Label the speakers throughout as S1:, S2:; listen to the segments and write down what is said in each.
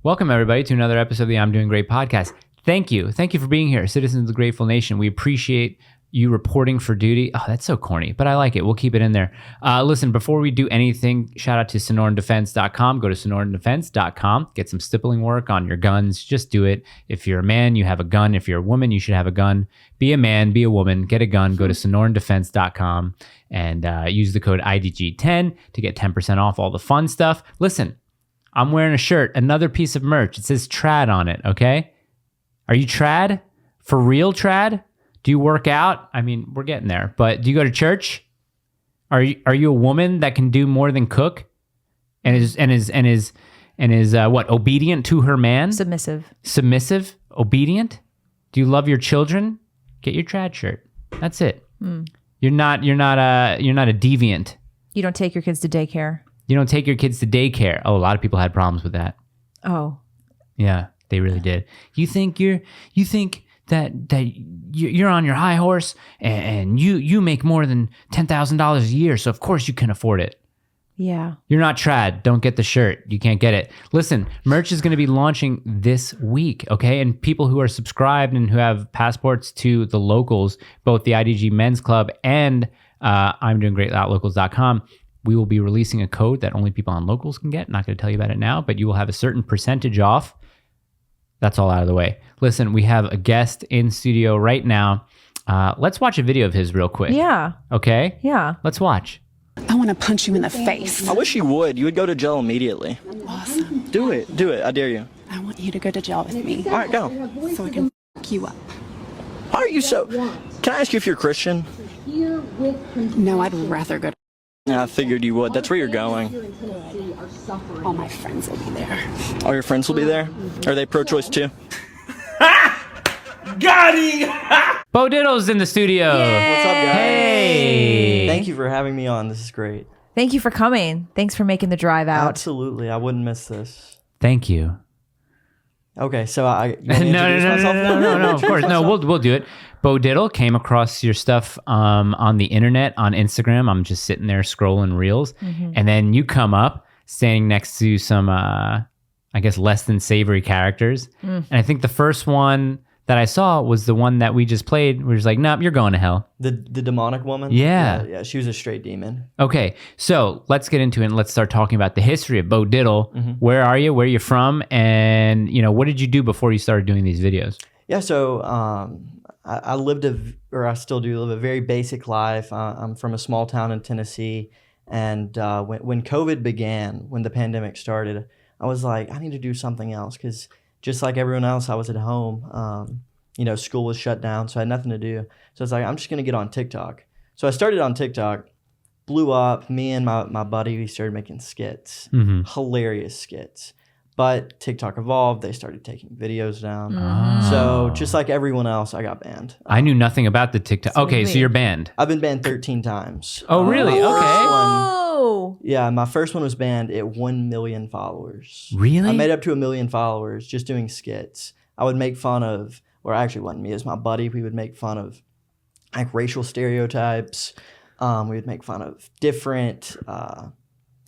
S1: Welcome, everybody, to another episode of the I'm Doing Great podcast. Thank you. Thank you for being here, citizens of the Grateful Nation. We appreciate you reporting for duty. Oh, that's so corny, but I like it. We'll keep it in there. Listen, before we do anything, shout out to SonoranDefense.com. Go to SonoranDefense.com. Get some stippling work on your guns. Just do it. If you're a man, you have a gun. If you're a woman, you should have a gun. Be a man, be a woman, get a gun. Go to SonoranDefense.com and use the code IDG10 to get 10% off all the fun stuff. Listen, I'm wearing a shirt, another piece of merch. It says trad on it, okay? Are you trad? For real trad? Do you work out? I mean, we're getting there. But do you go to church? Are you a woman that can do more than cook? And is what, obedient to her man? Submissive? Obedient? Do you love your children? Get your trad shirt. That's it. You're not a deviant.
S2: You don't take your kids to daycare.
S1: You don't take your kids to daycare. Oh, a lot of people had problems with that.
S2: Oh.
S1: Yeah, they really did. You think that you're on your high horse and you make more than $10,000 a year, so of course you can afford it.
S2: Yeah.
S1: You're not trad. Don't get the shirt. You can't get it. Listen, merch is going to be launching this week, okay? And people who are subscribed and who have passports to the locals, both the IDG Men's Club and I'm Doing Great.locals.com, we will be releasing a code that only people on locals can get. I'm not going to tell you about it now, but you will have a certain percentage off. That's all out of the way. Listen, we have a guest in studio right now. Let's watch a video of his real quick.
S2: Yeah.
S1: Okay?
S2: Yeah.
S1: Let's watch.
S3: I want to punch you in the face.
S4: I wish you would. You would go to jail immediately.
S3: Awesome.
S4: Do it. I dare you.
S3: I want you to go to jail with me.
S4: All right, go.
S3: So I can f*** you up.
S4: Why are you so... Can I ask you if you're Christian?
S3: No, I'd rather go to...
S4: Yeah, I figured you would. That's where you're going.
S3: All my friends will be there.
S4: All your friends will be there? Are they pro-choice too?
S1: Got him! Bo Diddle's in the studio.
S2: Yay!
S5: What's up, guys?
S1: Hey!
S5: Thank you for having me on. This is great.
S2: Thank you for coming. Thanks for making the drive out.
S5: Absolutely. I wouldn't miss this.
S1: Thank you.
S5: Okay, so I you want me to
S1: No,
S5: introduce myself now?
S1: no, of course. No, we'll do it. Bo Diddle, came across your stuff on the internet, on Instagram. I'm just sitting there scrolling reels. And then you come up standing next to some, I guess, less than savory characters. And I think the first one that I saw was the one that we just played. We're just like, nope, you're going to hell.
S5: The demonic woman?
S1: Yeah.
S5: Yeah, she was a straight demon.
S1: Okay, so let's get into it and let's start talking about the history of Bo Diddle. Where are you? Where are you from? And, what did you do before you started doing these videos?
S5: Yeah, so I still do live a very basic life. I'm from a small town in Tennessee. And when COVID began, when the pandemic started, I was like, I need to do something else because just like everyone else, I was at home. School was shut down, so I had nothing to do. So I was like, I'm just going to get on TikTok. So I started on TikTok, blew up. Me and my buddy, we started making skits, hilarious skits. But TikTok evolved. They started taking videos down. So just like everyone else, I got banned.
S1: I knew nothing about the TikTok. Okay, so you're banned.
S5: I've been banned 13 times.
S1: Oh, really? Okay.
S2: Oh.
S5: Yeah, my first one was banned at 1 million followers.
S1: Really?
S5: I made up to 1 million followers just doing skits. I would make fun of, or actually it wasn't me, it was my buddy. We would make fun of like racial stereotypes. We would make fun of different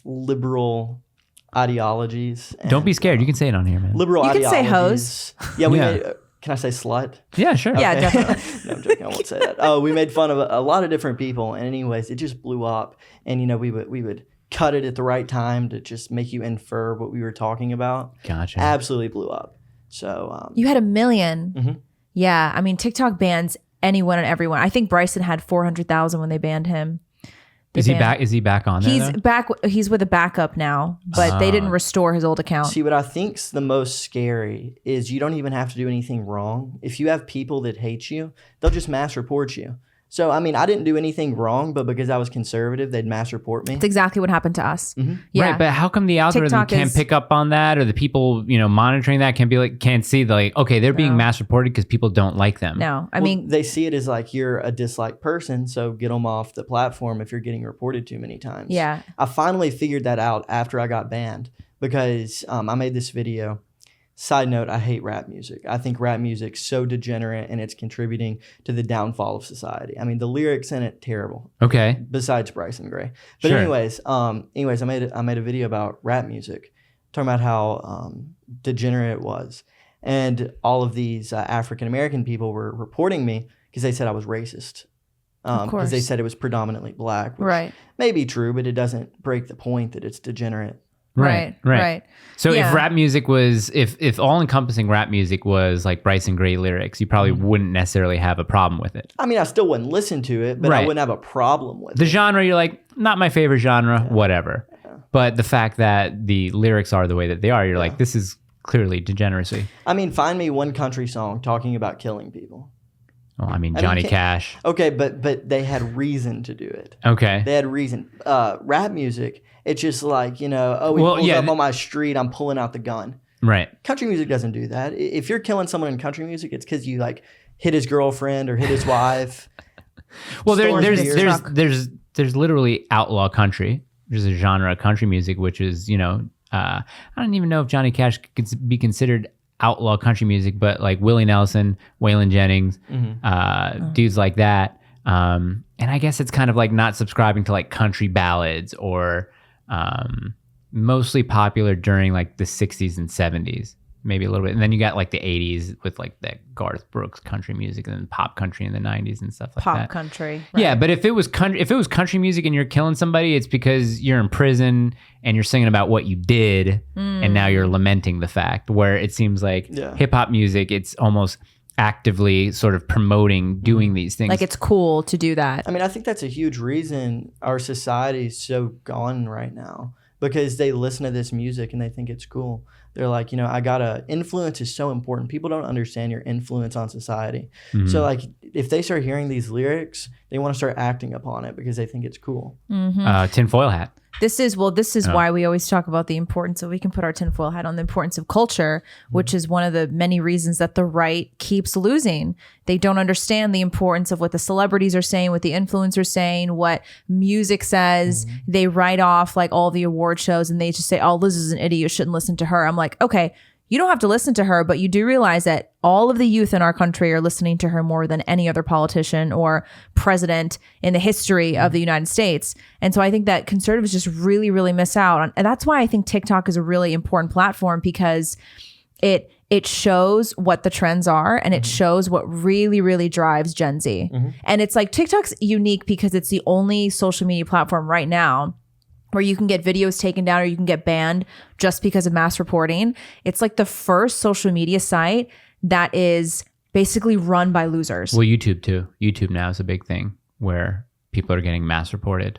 S5: liberal ideologies.
S1: Don't be scared. You can say it on here, man.
S5: Liberal
S2: You can say
S5: ideologies.
S2: hoes.
S5: Yeah, we
S1: Yeah.
S5: made. Can I say slut?
S1: Yeah, sure.
S2: Yeah,
S5: Okay.
S2: definitely.
S5: No, I'm joking. I won't say that. Oh, we made fun of a lot of different people, and anyways, it just blew up. And we would cut it at the right time to just make you infer what we were talking about.
S1: Gotcha.
S5: Absolutely blew up. So
S2: You had 1 million.
S5: Mhm.
S2: Yeah. I mean, TikTok bans anyone and everyone. I think Bryson had 400,000 when they banned him.
S1: Is he back? Is he back on there?
S2: He's
S1: though?
S2: back. He's with a backup now, but they didn't restore his old account.
S5: see, what I think's the most scary is you don't even have to do anything wrong. If you have people that hate you, they'll just mass report you. So, I mean, I didn't do anything wrong, but because I was conservative, they'd mass report me.
S2: That's exactly what happened to us. Yeah.
S1: Right, but how come the algorithm
S2: TikTok
S1: can't
S2: is-
S1: pick up on that, or the people monitoring that can't see okay, they're being
S2: No.
S1: mass reported because people don't like them.
S2: No, I
S5: Well,
S2: mean,
S5: they see it as like you're a disliked person, so get them off the platform if you're getting reported too many times.
S2: yeah.
S5: I finally figured that out after I got banned because I made this video. Side note, I hate rap music. I think rap music's so degenerate and it's contributing to the downfall of society. I mean, the lyrics in it, terrible.
S1: Okay.
S5: Besides Bryson Gray. But
S1: Sure.
S5: anyways, I made a video about rap music talking about how degenerate it was. And all of these African-American people were reporting me because they said I was racist. Because they said it was predominantly black, which may be true, but it doesn't break the point that it's degenerate.
S2: Right.
S1: So if rap music was, if all-encompassing rap music was like Bryson Gray lyrics, you probably wouldn't necessarily have a problem with it.
S5: I mean, I still wouldn't listen to it, but I wouldn't have a problem with
S1: the
S5: it.
S1: genre, you're like, not my favorite genre, whatever. Yeah. But the fact that the lyrics are the way that they are, you're like, this is clearly degeneracy.
S5: I mean, find me one country song talking about killing people.
S1: Well, I mean, Johnny Cash.
S5: Okay, but they had reason to do it.
S1: Okay.
S5: They had reason. Rap music, it's just like, you know, he pulls up on my street, I'm pulling out the gun.
S1: Right.
S5: Country music doesn't do that. If you're killing someone in country music, it's because you like hit his girlfriend or hit his wife.
S1: Well, there's literally outlaw country. There's a genre of country music, which is, you know, I don't even know if Johnny Cash could be considered outlaw country music, but like Willie Nelson, Waylon Jennings, dudes like that. And I guess it's kind of like not subscribing to like country ballads or mostly popular during like the 60s and 70s, maybe a little bit. And then you got like the 80s with like the Garth Brooks country music and then pop country in the 90s and stuff like that.
S2: Pop country. Right.
S1: Yeah, but if it was country music and you're killing somebody, it's because you're in prison and you're singing about what you did and now you're lamenting the fact, where it seems like hip hop music, it's almost actively sort of promoting doing these things.
S2: Like it's cool to do that.
S5: I mean, I think that's a huge reason our society is so gone right now, because they listen to this music and they think it's cool. They're like, you know, influence is so important. People don't understand your influence on society. So like if they start hearing these lyrics, they want to start acting upon it because they think it's cool.
S1: Tinfoil hat.
S2: This is why we always talk about the importance of, we can put our tinfoil hat on, the importance of culture, which is one of the many reasons that the right keeps losing. They don't understand the importance of what the celebrities are saying, what the influencers saying, what music says. They write off like all the award shows and they just say, oh, Liz is an idiot, you shouldn't listen to her. I'm like, okay, you don't have to listen to her, but you do realize that all of the youth in our country are listening to her more than any other politician or president in the history of the United States. And so I think that conservatives just really, really miss out on, and that's why I think TikTok is a really important platform, because it shows what the trends are and it shows what really, really drives Gen Z. And it's like TikTok's unique because it's the only social media platform right now where you can get videos taken down or you can get banned just because of mass reporting. It's like the first social media site that is basically run by losers.
S1: Well, YouTube too. YouTube now is a big thing where people are getting mass reported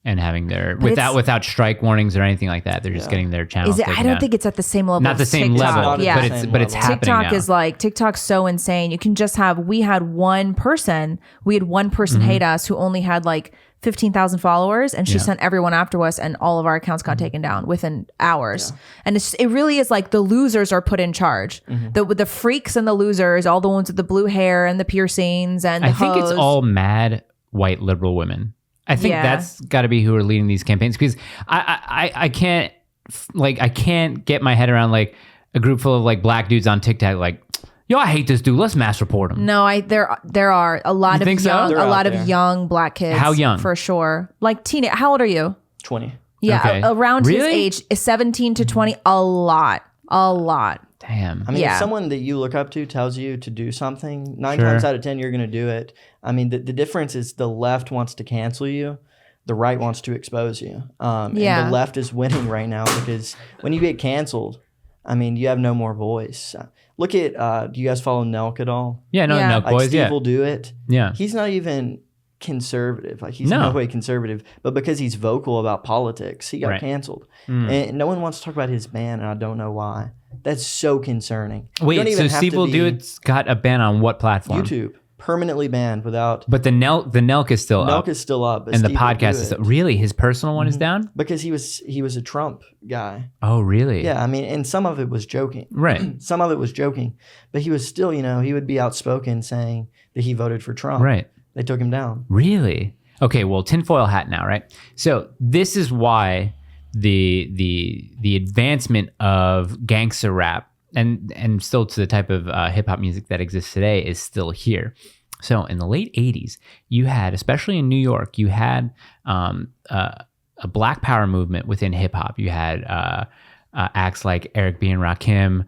S1: and having their, without strike warnings or anything like that. They're just getting their channels taken down.
S2: I don't think it's at the same level.
S1: Not the same
S2: TikTok.
S1: level, but it's happening
S2: TikTok
S1: now.
S2: is like, TikTok's so insane. You can just we had one person hate us who only had like 15,000 followers, and she sent everyone after us, and all of our accounts got taken down within hours. And it really is like the losers are put in charge. The freaks and the losers, all the ones with the blue hair and the piercings and the
S1: I think it's
S2: hoes.
S1: all mad white liberal women. I think that's got to be who are leading these campaigns, because I can't get my head around like a group full of like black dudes on TikTok like, yo, I hate this dude. Let's mass report him.
S2: No, there are a lot of young black kids.
S1: How young?
S2: For sure. Like teenage. How old are you?
S5: 20.
S2: Yeah,
S1: Okay.
S2: Around
S1: Really?
S2: his age, 17 to 20. A lot.
S1: Damn.
S5: I mean, if someone that you look up to tells you to do something, 9 times out of 10, you're going to do it. I mean, the difference is the left wants to cancel you. The right wants to expose you. And the left is winning right now because when you get canceled, I mean, you have no more voice. Look at, do you guys follow Nelk at all?
S1: Yeah, no, Nelk
S5: Like
S1: boys,
S5: Steve will do it.
S1: Yeah.
S5: He's not even conservative. Like he's no way conservative, but because he's vocal about politics, he got canceled. And no one wants to talk about his ban, and I don't know why. That's so concerning.
S1: Wait, so Steve will do it's got a ban on what platform?
S5: YouTube. Permanently banned without.
S1: But the Nelk is still up.
S5: Nelk is still up. But
S1: and
S5: Steve
S1: the podcast is still, really? His personal one is down?
S5: Because he was a Trump guy.
S1: Oh, really?
S5: Yeah, I mean, and some of it was joking.
S1: Right.
S5: Some of it was joking. But he was still, he would be outspoken saying that he voted for Trump.
S1: Right.
S5: They took him down.
S1: Really? Okay, well, tinfoil hat now, right? So this is why the advancement of gangster rap and still to the type of hip hop music that exists today is still here. So in the late 80s, you had, especially in New York, you had a Black Power movement within hip hop. You had acts like Eric B. and Rakim.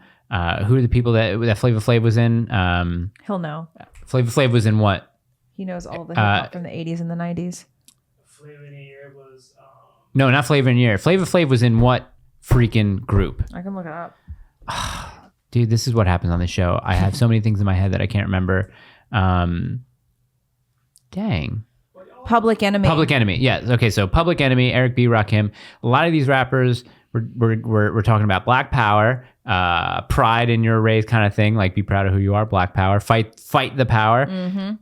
S1: Who are the people that Flavor Flav was in?
S2: He'll know.
S1: Flavor Flav was in what?
S2: He knows all the hip hop from the 80s and the 90s.
S6: Flavor in a Year was
S1: No, not Flavor in a Year. Flavor Flav was in what freaking group?
S2: I can look it up.
S1: Dude, this is what happens on the show. I have so many things in my head that I can't remember. Dang.
S2: Public Enemy.
S1: Public Enemy. Yes. Okay. So Public Enemy, Eric B. Rakim. A lot of these rappers we're talking about Black Power, pride in your race kind of thing. Like be proud of who you are. Black Power. Fight the power.
S2: Mm-hmm.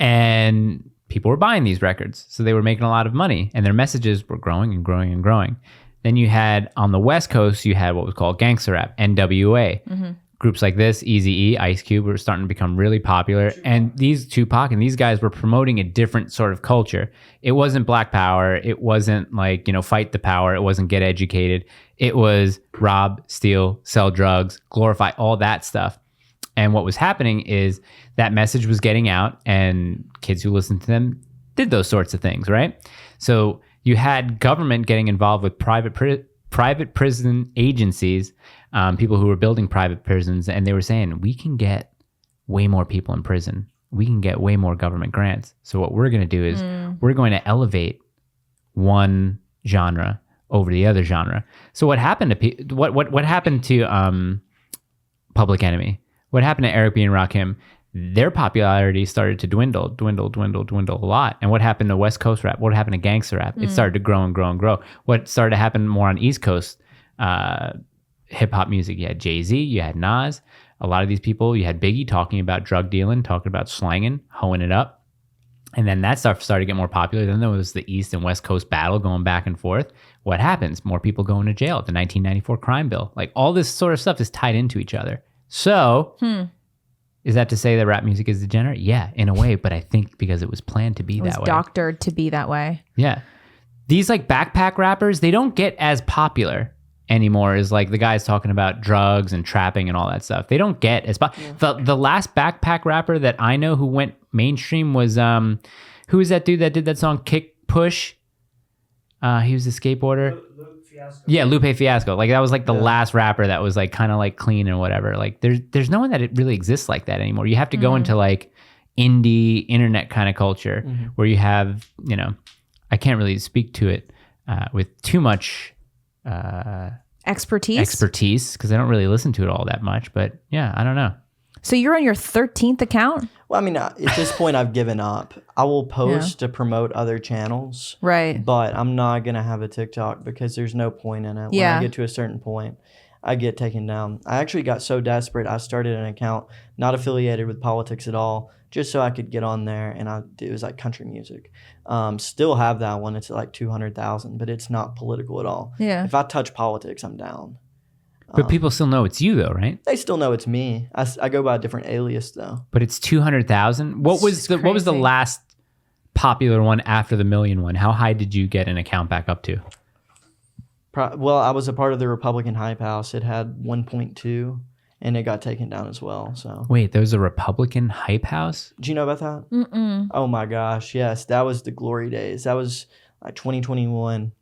S1: And people were buying these records, so they were making a lot of money, and their messages were growing and growing and growing. Then you had on the West Coast, you had what was called gangster rap, NWA.
S2: Mm-hmm.
S1: Groups like this, Eazy-E, Ice Cube, were starting to become really popular. And Tupac and these guys were promoting a different sort of culture. It wasn't Black Power. It wasn't like, fight the power. It wasn't get educated. It was rob, steal, sell drugs, glorify, all that stuff. And what was happening is that message was getting out, and kids who listened to them did those sorts of things, right? So you had government getting involved with private prison agencies, people who were building private prisons, and they were saying, we can get way more people in prison. We can get way more government grants. So what we're going to do is we're going to elevate one genre over the other genre. So what happened to what happened to Public Enemy? What happened to Eric B. and Rakim? Their popularity started to dwindle a lot. And what happened to West Coast rap? What happened to gangster rap? It started to grow and grow and grow. What started to happen more on East Coast hip hop music? You had Jay-Z, you had Nas, a lot of these people. You had Biggie talking about drug dealing, talking about slanging, hoeing it up. And then that stuff started to get more popular. Then there was the East and West Coast battle going back and forth. What happens? More people going to jail. The 1994 crime bill. Like all this sort of stuff is tied into each other. So is that to say that rap music is degenerate? Yeah, in a way. But I think because it was planned to be that way. It was
S2: doctored to be that way.
S1: Yeah. These like backpack rappers, they don't get as popular anymore as like the guys talking about drugs and trapping and all that stuff. They don't get as the last backpack rapper that I know who went mainstream was who was that dude that did that song Kick Push? He was a skateboarder. Yeah, Lupe Fiasco. Like that was like the last rapper that was like kind of like clean and whatever. Like there's no one that it really exists like that anymore. You have to go into like indie internet kind of culture where you have, I can't really speak to it with too much
S2: expertise
S1: because I don't really listen to it all that much. But yeah, I don't know.
S2: So you're on your 13th account?
S5: Well, I mean, at this point, I've given up. I will post to promote other channels.
S2: Right.
S5: But I'm not going to have a TikTok because there's no point in it. When I get to a certain point, I get taken down. I actually got so desperate, I started an account not affiliated with politics at all, just so I could get on there, and it was like country music. Still have that one. It's like 200,000, but it's not political at all.
S2: Yeah.
S5: If I touch politics, I'm down.
S1: But people still know it's you, though, right?
S5: They still know it's me. I go by a different alias, though.
S1: But it's 200,000. What was the last popular one after the million one? How high did you get an account back up to?
S5: Well, I was a part of the Republican Hype House. It had 1.2, and it got taken down as well. So
S1: wait, there was a Republican Hype House?
S5: Do you know about that? Mm-mm. Oh my gosh, yes, that was the glory days. That was like 2021.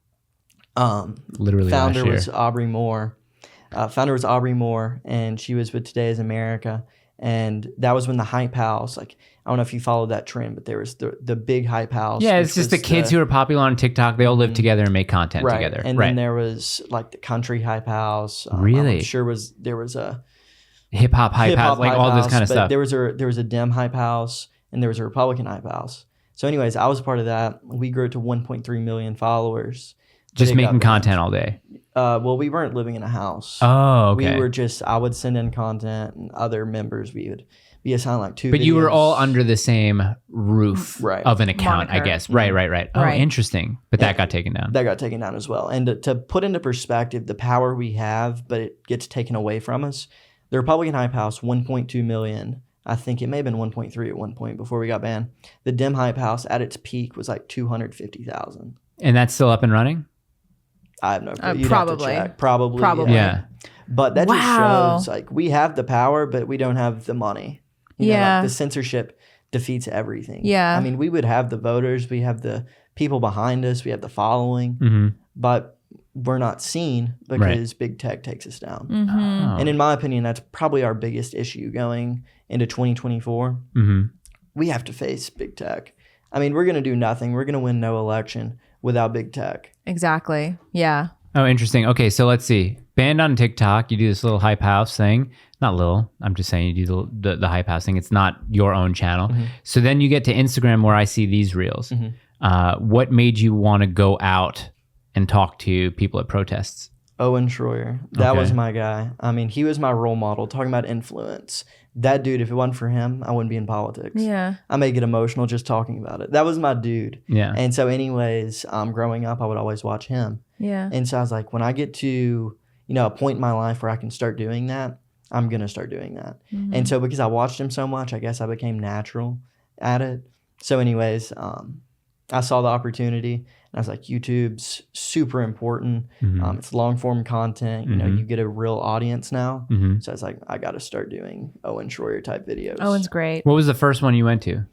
S1: Literally,
S5: founder
S1: last year.
S5: was Aubrey Moore. Founder was Aubrey Moore, and she was with Today is America. And that was when the Hype House, like, I don't know if you followed that trend, but there was the big Hype House.
S1: Yeah, it's just the kids who are popular on TikTok. They all live together and make content together.
S5: And then there was like the Country Hype House.
S1: Really?
S5: I'm sure there was a
S1: hip hop hype house, like all this kind of stuff.
S5: There was a Dem Hype House, and there was a Republican Hype House. So anyways, I was part of that. We grew to 1.3 million followers.
S1: Just making content all day.
S5: Well, we weren't living in a house.
S1: Oh, okay.
S5: We were I would send in content, and other members, we would be assigned like 2
S1: But
S5: videos.
S1: you were all under the same roof of an account,
S2: Moniker.
S1: I guess. Right. Oh, interesting. But that got taken down.
S5: That got taken down as well. And to put into perspective the power we have, but it gets taken away from us, the Republican Hype House, 1.2 million. I think it may have been 1.3 at one point before we got banned. The Dem Hype House at its peak was like 250,000.
S1: And that's still up and running?
S5: I have no clue. You'd
S2: Probably.
S5: have to check. Probably.
S1: Yeah.
S5: But that just shows like we have the power, but we don't have the money. You know, like the censorship defeats everything.
S2: Yeah.
S5: I mean, we would have the voters, we have the people behind us, we have the following,
S1: Mm-hmm.
S5: but we're not seen because big tech takes us down.
S1: Oh.
S5: And in my opinion, that's probably our biggest issue going into 2024. We have to face big tech. I mean, we're going to do nothing. We're going to win no election without big tech.
S2: Exactly. Yeah.
S1: Oh, interesting. Okay, so let's see. Banned on TikTok, you do this little hype house thing. Not little. I'm just saying you do the hype house thing. It's not your own channel. So then you get to Instagram where I see these reels. What made you want to go out and talk to people at protests?
S5: Owen Schroyer. That was my guy. I mean, he was my role model, talking about influence. That dude, if it wasn't for him, I wouldn't be in politics.
S2: Yeah.
S5: I may get emotional just talking about it. That was my dude.
S1: Yeah.
S5: And so anyways, growing up, I would always watch him.
S2: Yeah.
S5: And so I was like, when I get to, a point in my life where I can start doing that, I'm going to start doing that. And so because I watched him so much, I guess I became natural at it. So anyways, I saw the opportunity and I was like, YouTube's super important. It's long form content. You get a real audience now. So I was like, I got to start doing Owen Schroyer type videos.
S2: Owen's great.
S1: What was the first one you went to?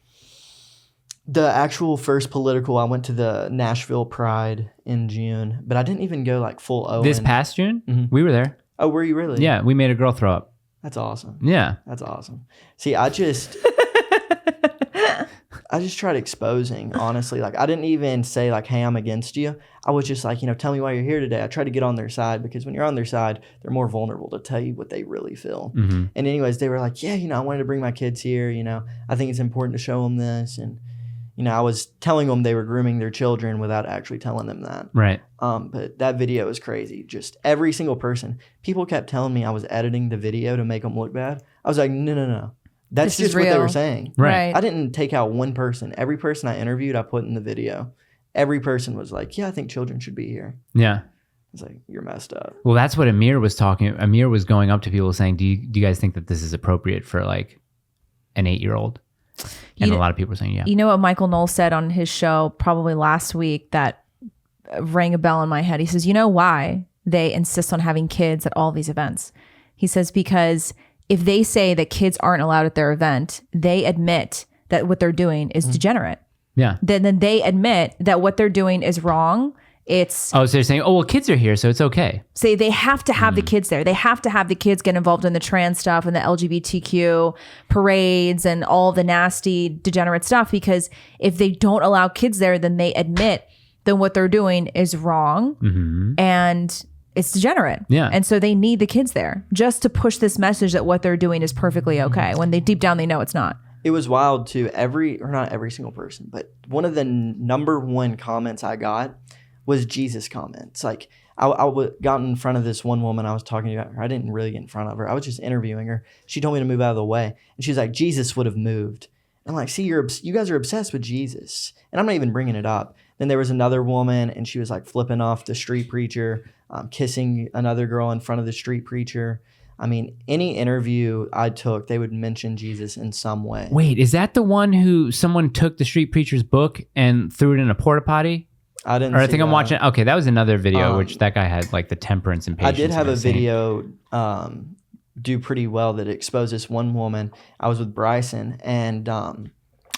S5: The actual first political, I went to the Nashville Pride in June, but I didn't even go like full Owen.
S1: This past June? We were there.
S5: Oh, were you really?
S1: Yeah, we made a girl throw up.
S5: That's awesome.
S1: Yeah.
S5: That's awesome. See, I just tried exposing, honestly. Like, I didn't even say like, hey, I'm against you. I was just like, tell me why you're here today. I tried to get on their side because when you're on their side, they're more vulnerable to tell you what they really feel. And anyways, they were like, yeah, I wanted to bring my kids here. I think it's important to show them this. And, I was telling them they were grooming their children without actually telling them that.
S1: Right.
S5: But that video was crazy. Just every single person. People kept telling me I was editing the video to make them look bad. I was like, no. That's
S2: This is
S5: just what they were
S2: real.
S5: saying.
S1: Right.
S5: I didn't take out one person. Every person I interviewed, I put in the video. Every person was like, yeah, I think children should be here.
S1: Yeah.
S5: It's like, you're messed up.
S1: Well, that's what Amir was talking. Amir was going up to people saying, do you guys think that this is appropriate for like an 8-year-old? And a lot of people were saying, yeah.
S2: You know what Michael Knowles said on his show probably last week that rang a bell in my head? He says, you know why they insist on having kids at all these events? He says, because if they say that kids aren't allowed at their event, they admit that what they're doing is degenerate.
S1: Yeah.
S2: Then they admit that what they're doing is wrong. It's
S1: Oh, so they're saying, oh, well, kids are here, so it's okay.
S2: say they have to have the kids there. They have to have the kids get involved in the trans stuff and the LGBTQ parades and all the nasty degenerate stuff, because if they don't allow kids there, then they admit that what they're doing is wrong and it's degenerate.
S1: Yeah.
S2: And so they need the kids there just to push this message that what they're doing is perfectly okay when they deep down they know it's not.
S5: It was wild too. Not every single person, but one of the number one comments I got was Jesus comments. Like I got in front of this one woman I was talking to her. I didn't really get in front of her. I was just interviewing her. She told me to move out of the way. And she's like, Jesus would have moved. And I'm like, see, you guys are obsessed with Jesus. And I'm not even bringing it up. Then there was another woman and she was like flipping off the street preacher, kissing another girl in front of the street preacher. I mean, any interview I took, they would mention Jesus in some way.
S1: Wait, is that the one who someone took the street preacher's book and threw it in a porta potty?
S5: I didn't.
S1: Or I
S5: see
S1: think I'm
S5: that.
S1: watching. Okay, that was another video which that guy had like the temperance and
S5: I
S1: patience.
S5: did have
S1: of
S5: a
S1: saint.
S5: video do pretty well that exposed this one woman. I was with Bryson and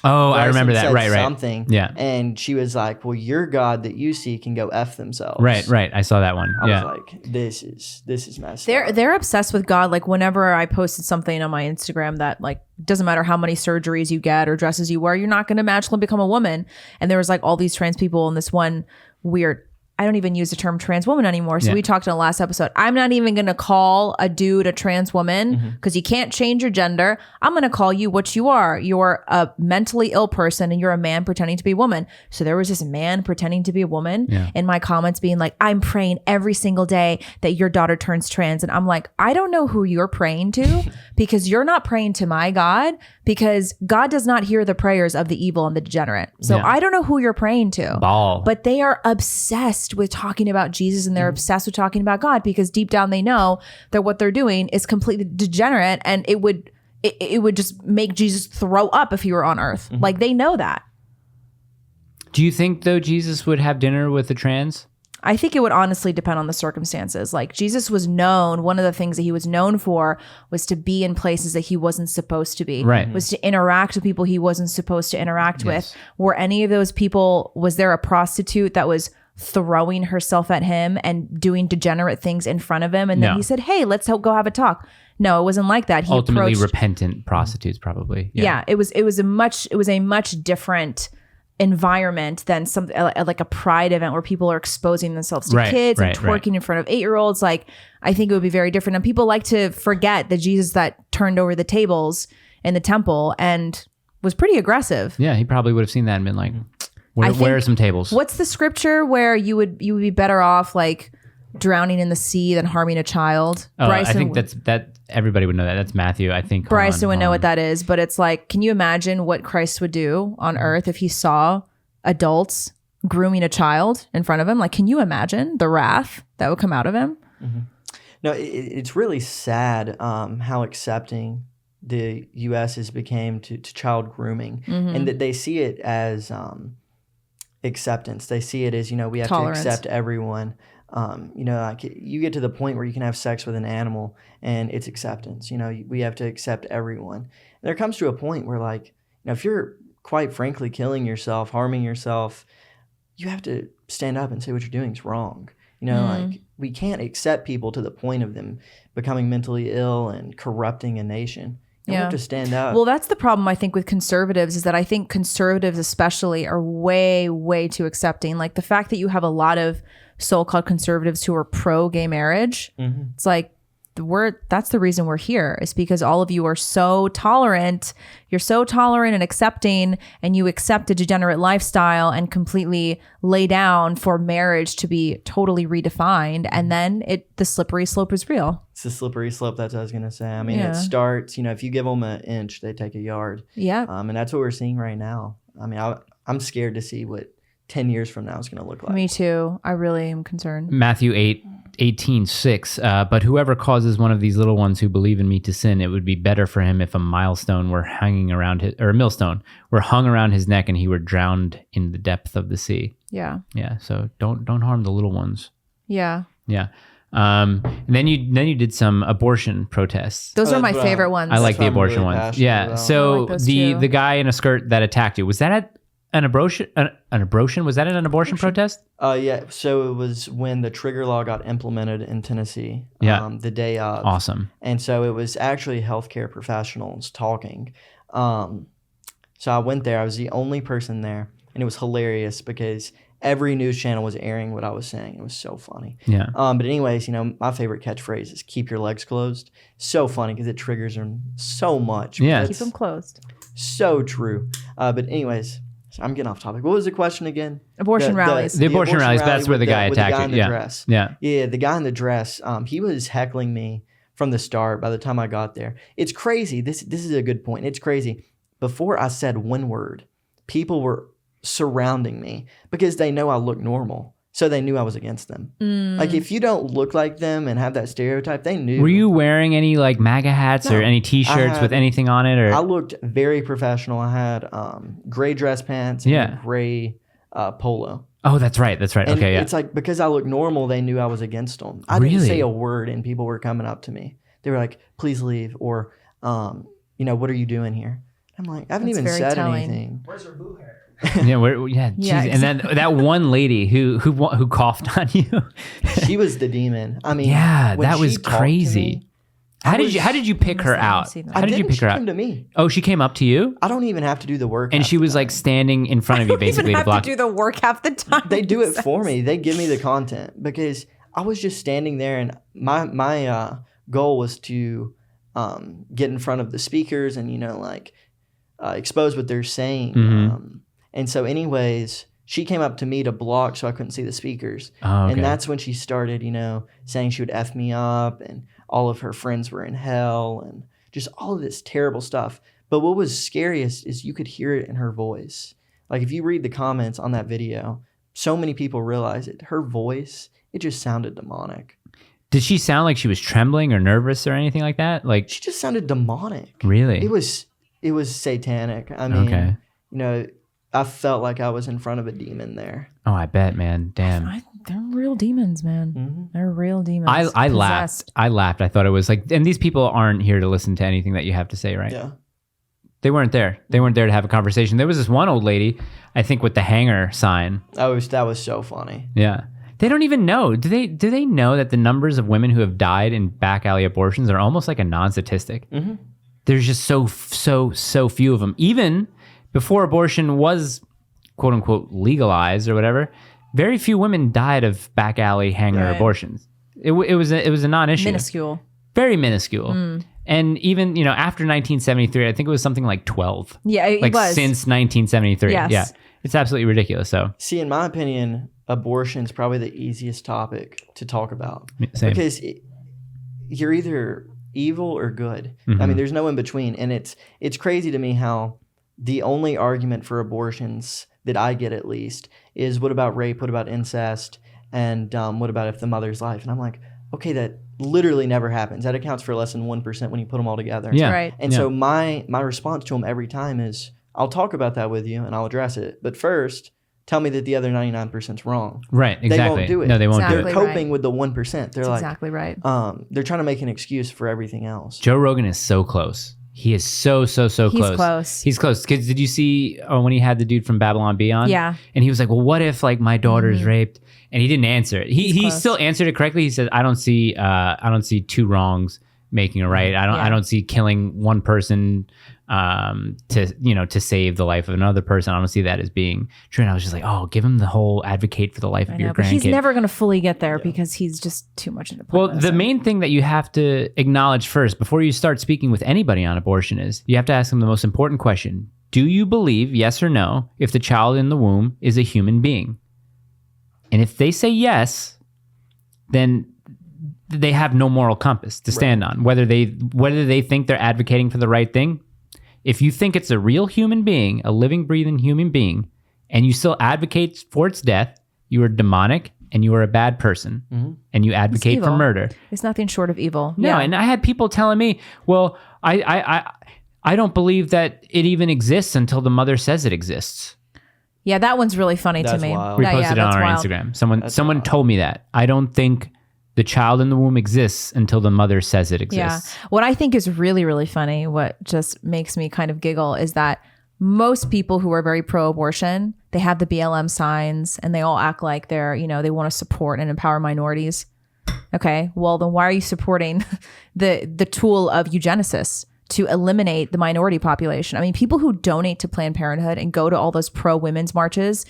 S1: Oh, I
S5: Bryson
S1: remember that.
S5: said
S1: Right.
S5: something.
S1: Yeah.
S5: And she was like, well, your God that you see can go F themselves.
S1: Right. I saw that one.
S5: I
S1: Yeah.
S5: was like, this is messed
S2: They're
S5: up.
S2: they're obsessed with God. Like whenever I posted something on my Instagram that like doesn't matter how many surgeries you get or dresses you wear, you're not going to magically become a woman. And there was like all these trans people and this one weird, I don't even use the term trans woman anymore. So
S1: Yeah.
S2: we talked in the last episode. I'm not even going to call a dude a trans woman because you can't change your gender. I'm going to call you what you are. You're a mentally ill person and you're a man pretending to be a woman. So there was this man pretending to be a woman in my comments being like, I'm praying every single day that your daughter turns trans. And I'm like, I don't know who you're praying to because you're not praying to my God, because God does not hear the prayers of the evil and the degenerate. So
S1: Yeah.
S2: I don't know who you're praying to.
S1: Ball.
S2: But they are obsessed with talking about Jesus and they're obsessed with talking about God because deep down they know that what they're doing is completely degenerate and it would just make Jesus throw up if he were on earth. Like they know that.
S1: Do you think though Jesus would have dinner with the trans?
S2: I think it would honestly depend on the circumstances. Like Jesus was known, one of the things that he was known for was to be in places that he wasn't supposed to be.
S1: Right.
S2: Was to interact with people he wasn't supposed to interact with. Were any of those people, was there a prostitute that was throwing herself at him and doing degenerate things in front of him. And then
S1: No.
S2: he said, hey, let's go have a talk. No, it wasn't like that. He
S1: Ultimately
S2: approached,
S1: repentant prostitutes, probably.
S2: yeah, it was a much different environment than some like a pride event where people are exposing themselves to kids and twerking in front of 8-year-olds. Like, I think it would be very different. And people like to forget the Jesus that turned over the tables in the temple and was pretty aggressive.
S1: Yeah, he probably would have seen that and been like, where are some tables?
S2: What's the scripture where you would be better off like drowning in the sea than harming a child?
S1: Oh, I think that everybody would know that. That's Matthew, I think.
S2: Bryson would know what that is, but it's like, can you imagine what Christ would do on earth if he saw adults grooming a child in front of him? Like, can you imagine the wrath that would come out of him?
S5: Mm-hmm. No, it's really sad how accepting the U.S. has became to child grooming, and that they see it as acceptance. They see it as, we have
S2: Tolerance.
S5: to accept everyone. Like you get to the point where you can have sex with an animal and it's acceptance. We have to accept everyone. And there comes to a point where, like, if you're quite frankly killing yourself, harming yourself, you have to stand up and say what you're doing is wrong. Like, we can't accept people to the point of them becoming mentally ill and corrupting a nation. We have to stand up.
S2: Well, that's the problem, I think, with conservatives, is that I think conservatives especially are way, way too accepting. Like, the fact that you have a lot of so-called conservatives who are pro-gay marriage, it's like, that's the reason we're here, is because all of you are so tolerant. You're so tolerant and accepting, and you accept a degenerate lifestyle and completely lay down for marriage to be totally redefined. And then the slippery slope is real.
S5: It's the slippery slope. That's what I was going to say. I mean, it starts, if you give them an inch, they take a yard.
S2: Yeah.
S5: And that's what we're seeing right now. I mean, I'm scared to see what 10 years from now is going to look like.
S2: Me too. I really am concerned.
S1: Matthew 8:18-6. But whoever causes one of these little ones who believe in me to sin, it would be better for him if a millstone were hanging around a millstone were hung around his neck and he were drowned in the depth of the sea.
S2: Yeah.
S1: Yeah. So don't harm the little ones.
S2: Yeah.
S1: Yeah. And then you did some abortion protests.
S2: Those are my favorite ones.
S1: I like the
S5: what I'm
S1: abortion
S5: really
S1: ones.
S5: passionate
S1: Yeah.
S5: about.
S1: So
S2: I like those too.
S1: the guy in a skirt that attacked you, was that at an abortion? An abortion? Was that at an abortion protest?
S5: Yeah. So it was when the trigger law got implemented in Tennessee.
S1: Yeah.
S5: The day of.
S1: Awesome.
S5: And so it was actually healthcare professionals talking. So I went there. I was the only person there, and it was hilarious because every news channel was airing what I was saying. It was so funny.
S1: Yeah.
S5: But anyways, my favorite catchphrase is "keep your legs closed." So funny because it triggers them so much.
S1: Yeah.
S5: It's
S2: Keep them closed.
S5: so true. But anyways, I'm getting off topic. What was the question again?
S2: Abortion rallies.
S1: The abortion rallies, that's where
S5: with
S1: the guy
S5: with the
S1: attacked
S5: guy
S1: you.
S5: in the
S1: Yeah.
S5: dress.
S1: Yeah.
S5: Yeah, the guy in the dress. He was heckling me from the start. By the time I got there, it's crazy. This is a good point. It's crazy. Before I said one word, people were surrounding me because they know I look normal. So they knew I was against them. Like, if you don't look like them and have that stereotype, they knew.
S1: Were you wearing any like MAGA hats or
S5: No,
S1: any T-shirts with anything on it? Or
S5: I looked very professional. I had gray dress pants and a gray polo.
S1: Oh, that's right. That's right.
S5: And
S1: Okay, yeah.
S5: it's like, because I look normal, they knew I was against them. I
S1: Really?
S5: didn't say a word, and people were coming up to me. They were like, "Please leave," or, "What are you doing here?" I'm like, I haven't
S2: That's
S5: even
S2: very
S5: said
S2: telling.
S5: anything.
S6: Where's her boo hair?
S1: Yeah,
S2: Yeah,
S1: geez. And then that one lady who coughed on you.
S5: She was the demon. I mean,
S1: Yeah,
S5: when
S1: that
S5: she
S1: was
S5: talked to
S1: crazy.
S5: me,
S1: How did you pick her out?
S2: see that.
S1: How did you pick
S5: she
S1: her out?
S5: came to me.
S1: Oh, she came up to you,
S5: I don't even have to do the work.
S1: and
S5: half
S1: she
S5: the
S1: was
S5: time.
S1: like standing in front of you, basically
S2: even
S1: to
S2: have
S1: block.
S2: to do the work half the time.
S5: They do it for me. They give me the content because I was just standing there, and my goal was to get in front of the speakers and expose what they're saying.
S1: Mhm.
S5: And so, anyways, she came up to me to block so I couldn't see the speakers.
S1: Oh, okay.
S5: And that's when she started, saying she would F me up and all of her friends were in hell and just all of this terrible stuff. But what was scariest is you could hear it in her voice. Like, if you read the comments on that video, so many people realize it. Her voice, it just sounded demonic.
S1: Did she sound like she was trembling or nervous or anything like that? Like,
S5: She just sounded demonic.
S1: really?
S5: It was satanic. I mean,
S1: Okay.
S5: I felt like I was in front of a demon there.
S1: Oh, I bet, man. Damn.
S2: They're real demons, man.
S5: Mm-hmm.
S2: They're real demons.
S1: I laughed.
S2: Possessed.
S1: I laughed. I thought it was like, and these people aren't here to listen to anything that you have to say, right?
S5: Yeah.
S1: They weren't there. They weren't there to have a conversation. There was this one old lady, I think, with the hanger sign.
S5: That was so funny.
S1: Yeah. They don't even know. Do they know that the numbers of women who have died in back alley abortions are almost like a non-statistic? Mm-hmm. There's just so few of them. Even before abortion was quote unquote legalized or whatever, very few women died of back alley hanger abortions. It was a non-issue.
S2: Minuscule.
S1: Very minuscule. And even, after 1973, I think it was something like 12.
S2: Yeah, it was.
S1: Since 1973.
S2: Yes.
S1: Yeah. It's absolutely ridiculous. So,
S5: See, in my opinion, abortion's probably the easiest topic to talk about.
S1: Same.
S5: Because you're either evil or good.
S1: Mm-hmm.
S5: I mean, there's no in between. And it's crazy to me how the only argument for abortions that I get, at least, is what about rape? What about incest? And what about if the mother's life? And I'm like, okay, that literally never happens. That accounts for less than 1% when you put them all together.
S1: Yeah.
S2: Right.
S5: And so my response to them every time is, I'll talk about that with you and I'll address it. But first, tell me that the other 99% is wrong.
S1: Right, exactly.
S5: They won't do it.
S1: No, they won't
S2: Exactly.
S1: do it.
S5: They're coping with the 1%. They're
S2: That's
S5: like,
S2: exactly right.
S5: they're trying to make an excuse for everything else.
S1: Joe Rogan is so close. He is so close.
S2: He's close.
S1: He's close. 'Cause did you see when he had the dude from Babylon Bee on?
S2: Yeah.
S1: And he was like, well, what if like my daughter's raped? And he didn't answer it. He
S2: close.
S1: still answered it correctly. He said, I don't see two wrongs making a right. I don't see killing one person to save the life of another person. I don't see that as being true. And I was just like, oh, give him the whole advocate for the life of your
S2: But
S1: grandkid.
S2: he's never going to fully get there because he's just too much into
S1: Well, the main thing that you have to acknowledge first before you start speaking with anybody on abortion is you have to ask them the most important question. Do you believe, yes or no, if the child in the womb is a human being? And if they say yes, then they have no moral compass to stand on. Whether they think they're advocating for the right thing, if you think it's a real human being, a living, breathing human being, and you still advocate for its death, you are demonic and you are a bad person, and you advocate for murder.
S2: It's nothing short of evil.
S1: No, and I had people telling me, well, I don't believe that it even exists until the mother says it exists.
S2: Yeah, that one's really funny
S5: That's
S2: to me.
S5: wild.
S1: We
S2: Yeah,
S1: posted it on
S2: that's
S1: our
S2: wild.
S1: Instagram. Someone told me that. I don't think the child in the womb exists until the mother says it exists.
S2: Yeah. What I think is really, really funny, what just makes me kind of giggle, is that most people who are very pro-abortion, they have the BLM signs and they all act like they're, they want to support and empower minorities. Okay, well, then why are you supporting the tool of eugenicists to eliminate the minority population? I mean, people who donate to Planned Parenthood and go to all those pro-women's marches,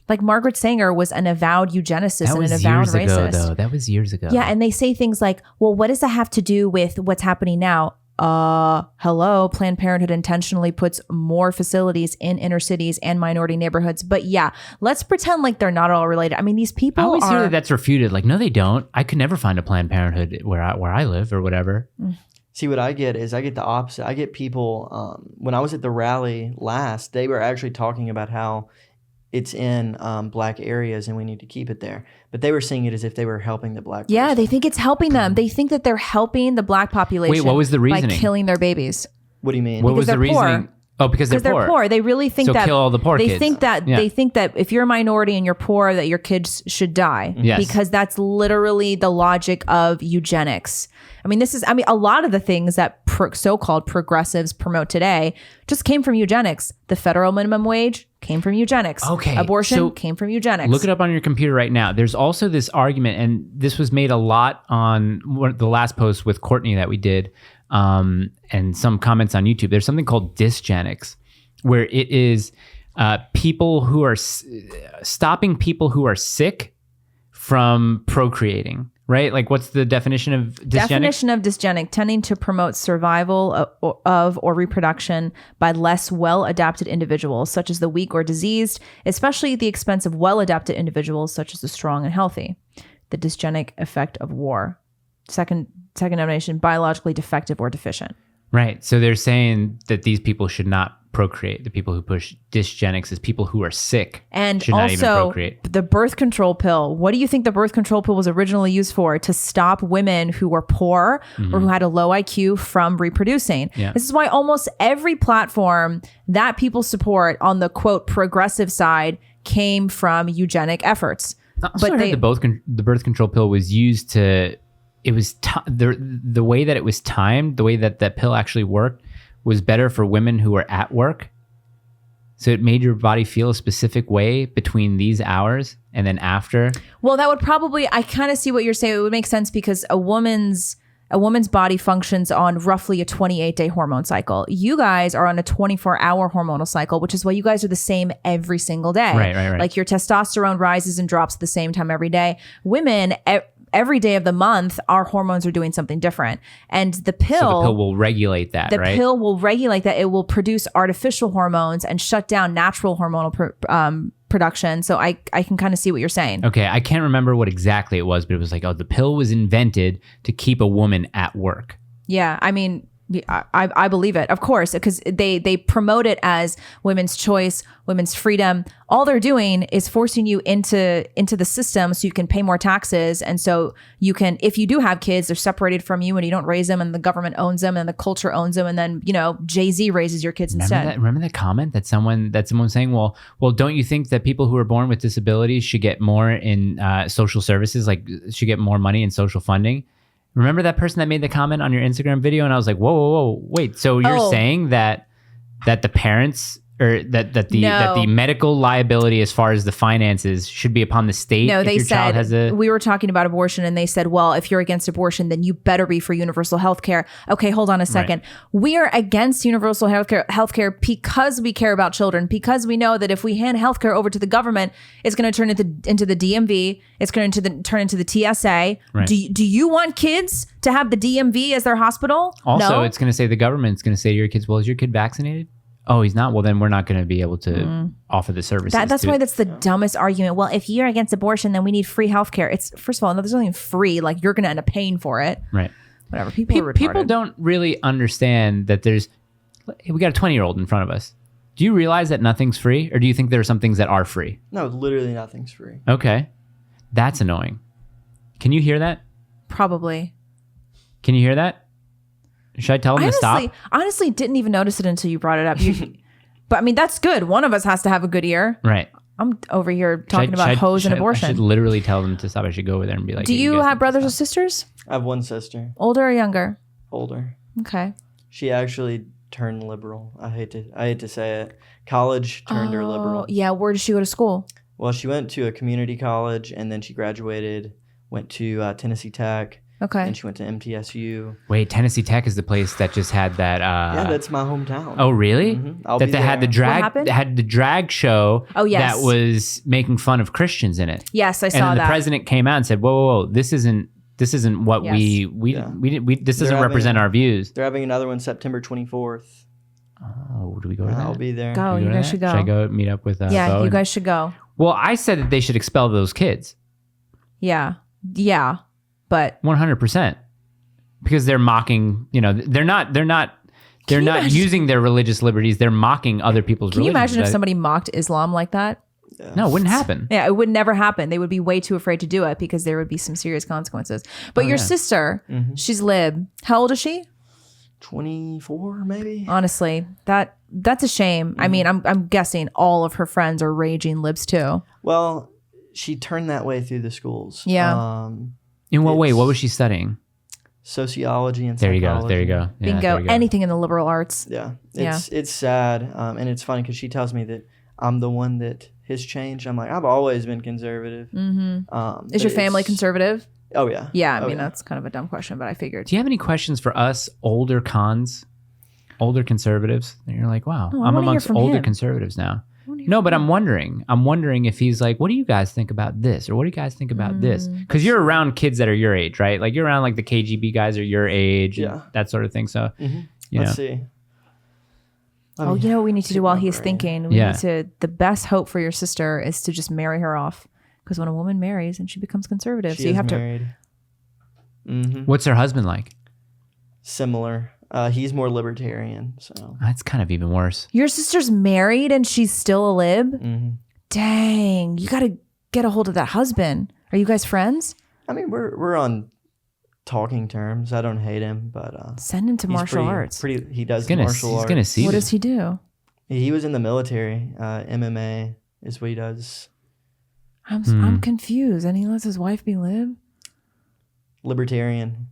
S2: like Margaret Sanger was an avowed eugenicist and an avowed racist.
S1: Years ago, though. That was years ago.
S2: Yeah, and they say things like, well, what does that have to do with what's happening now? Hello, Planned Parenthood intentionally puts more facilities in inner cities and minority neighborhoods. But yeah, let's pretend like they're not all related. I mean, these people
S1: I always
S2: are...
S1: hear that that's refuted. Like, no, they don't. I could never find a Planned Parenthood where I live or whatever.
S5: See, what I get is I get the opposite. I get people, when I was at the rally last, they were actually talking about how it's in black areas and we need to keep it there. But they were seeing it as if they were helping the black
S2: Yeah,
S5: person.
S2: they think it's helping them. They think that they're helping the black population.
S1: Wait, what was the
S2: by
S1: reasoning?
S2: killing their babies.
S5: What do you mean?
S1: What was the
S2: they're poor.
S1: reasoning? Oh, because they're poor.
S2: They really think
S1: So
S2: that
S1: kill all the poor
S2: they
S1: kids.
S2: think that
S1: Yeah.
S2: they think that if you're a minority and you're poor, that your kids should die.
S1: Yes.
S2: Because that's literally the logic of eugenics. I mean, a lot of the things that so-called progressives promote today just came from eugenics. The federal minimum wage came from eugenics.
S1: Okay,
S2: Abortion
S1: so
S2: came from eugenics.
S1: Look it up on your computer right now. There's also this argument, and this was made a lot on the last post with Courtney that we did, and some comments on YouTube. There's something called dysgenics, where it is people who are stopping people who are sick from procreating. Right? Like, what's the definition of dysgenic?
S2: Definition of dysgenic: tending to promote survival of or reproduction by less well-adapted individuals, such as the weak or diseased, especially at the expense of well-adapted individuals, such as the strong and healthy. The dysgenic effect of war. Second definition: biologically defective or deficient.
S1: Right. So they're saying that these people should not procreate. The people who push dysgenics is people who are sick
S2: And
S1: should not even
S2: also,
S1: procreate.
S2: the birth control pill. What do you think the birth control pill was originally used for? To stop women who were poor or who had a low IQ from reproducing.
S1: Yeah.
S2: This is why almost every platform that people support on the quote progressive side came from eugenic efforts.
S1: Also, I heard the birth control pill was used to. It was the way that it was timed, the way that that pill actually worked, was better for women who were at work. So it made your body feel a specific way between these hours and then after.
S2: Well, that would probably, I kind of see what you're saying. It would make sense because a woman's body functions on roughly a 28-day hormone cycle. You guys are on a 24-hour hormonal cycle, which is why you guys are the same every single day.
S1: Right.
S2: Like your testosterone rises and drops at the same time every day. Women, every day of the month, our hormones are doing something different. And the pill
S1: will regulate that,
S2: the
S1: right?
S2: pill will regulate that. It will produce artificial hormones and shut down natural hormonal production. So I can kind of see what you're saying.
S1: Okay, I can't remember what exactly it was, but it was like, the pill was invented to keep a woman at work.
S2: Yeah, I mean, I believe it, of course, because they promote it as women's choice, women's freedom. All they're doing is forcing you into the system so you can pay more taxes. And so you can, if you do have kids, they're separated from you and you don't raise them and the government owns them and the culture owns them. And then, Jay-Z raises your kids instead.
S1: Remember that comment that someone saying, well, don't you think that people who are born with disabilities should get more in social services, like should get more money in social funding? Remember that person that made the comment on your Instagram video? And I was like, whoa, wait. So you're saying that the parents or that the medical liability as far as the finances should be upon the state?
S2: No,
S1: if
S2: they
S1: your child has
S2: said, we were talking about abortion and they said, well, if you're against abortion, then you better be for universal health care. Okay, hold on a second. Right. We are against universal health care because we care about children, because we know that if we hand health care over to the government, it's going to turn into the DMV. It's going to turn into the TSA. Right. Do you want kids to have the DMV as their hospital?
S1: Also,
S2: no?
S1: It's going to say the government's going to say to your kids, well, is your kid vaccinated? Oh, he's not. Well, then we're not going to be able to offer the services.
S2: That's why that's the dumbest argument. Well, if you're against abortion, then we need free healthcare. It's, first of all, there's nothing free. Like, you're going to end up paying for it.
S1: Right.
S2: Whatever. People are retarded.
S1: People don't really understand that we got a 20-year-old in front of us. Do you realize that nothing's free? Or do you think there are some things that are free?
S5: No, literally nothing's free.
S1: Okay. That's annoying. Can you hear that?
S2: Probably.
S1: Can you hear that? Should I tell him to stop?
S2: Honestly, didn't even notice it until you brought it up. But I mean, that's good. One of us has to have a good ear.
S1: Right.
S2: I'm over here talking about hoes and abortion.
S1: I should literally tell them to stop. I should go over there and be like,
S2: do you have brothers or sisters?
S5: I have one sister.
S2: Older or younger?
S5: Older.
S2: Okay.
S5: She actually turned liberal. I hate to say it. College turned her liberal.
S2: Yeah. Where did she go to school?
S5: Well, she went to a community college and then she graduated, went to Tennessee Tech.
S2: Okay.
S5: And she went to MTSU.
S1: Wait, Tennessee Tech is the place that just had that.
S5: Yeah, that's my hometown.
S1: Oh, really?
S5: Mm-hmm.
S1: That they had the drag show.
S2: Oh, yes.
S1: That was making fun of Christians in it.
S2: Yes, I saw
S1: that. And
S2: the
S1: president came out and said, "Whoa, this isn't what this doesn't represent our views."
S5: They're having another one September 24th.
S1: Oh, do we go to that?
S5: I'll be there.
S2: Go, you guys should go.
S1: Should I go meet up with?
S2: Yeah,
S1: Bo?
S2: You guys should go.
S1: Well, I said that they should expel those kids.
S2: Yeah, but
S1: 100%. Because they're mocking, they're not using their religious liberties. They're mocking other people's religions.
S2: Can you imagine if somebody mocked Islam like that?
S1: Yeah. No, it wouldn't happen.
S2: Yeah, it would never happen. They would be way too afraid to do it because there would be some serious consequences. But your sister, she's lib. How old is she?
S5: 24, maybe.
S2: Honestly, that's a shame. I mean, I'm guessing all of her friends are raging libs too.
S5: Well, she turned that way through the schools.
S2: Yeah.
S1: In what way? What was she studying?
S5: Sociology and psychology.
S1: There you go. Yeah,
S2: Bingo. Anything in the liberal arts.
S5: Yeah. It's sad. And it's funny because she tells me that I'm the one that has changed. I'm like, I've always been conservative.
S2: Is your family conservative?
S5: Oh, yeah.
S2: Yeah. I mean, that's kind of a dumb question, but I figured.
S1: Do you have any questions for us, older conservatives? And you're like, wow, I'm amongst older conservatives now. No, but I'm wondering if he's like, what do you guys think about this? Or what do you guys think about this? Because you're around kids that are your age, right? Like you're around like the KGB guys are your age, and that sort of thing. So,
S5: Let's see.
S2: You know what we need to do while he's thinking? We need to, the best hope for your sister is to just marry her off. Because when a woman marries and she becomes conservative, so you have
S5: married.
S1: What's her husband like?
S5: Similar. He's more libertarian, so
S1: that's kind of even worse.
S2: Your sister's married and she's still a lib? Dang, you got to get a hold of that husband. Are you guys friends?
S5: I mean, we're on talking terms. I don't hate him, but
S2: send him to martial arts.
S5: He does
S1: martial arts. He's gonna see.
S2: What does he do?
S5: He was in the military. MMA is what he does.
S2: I'm confused. And he lets his wife be lib?
S5: Libertarian.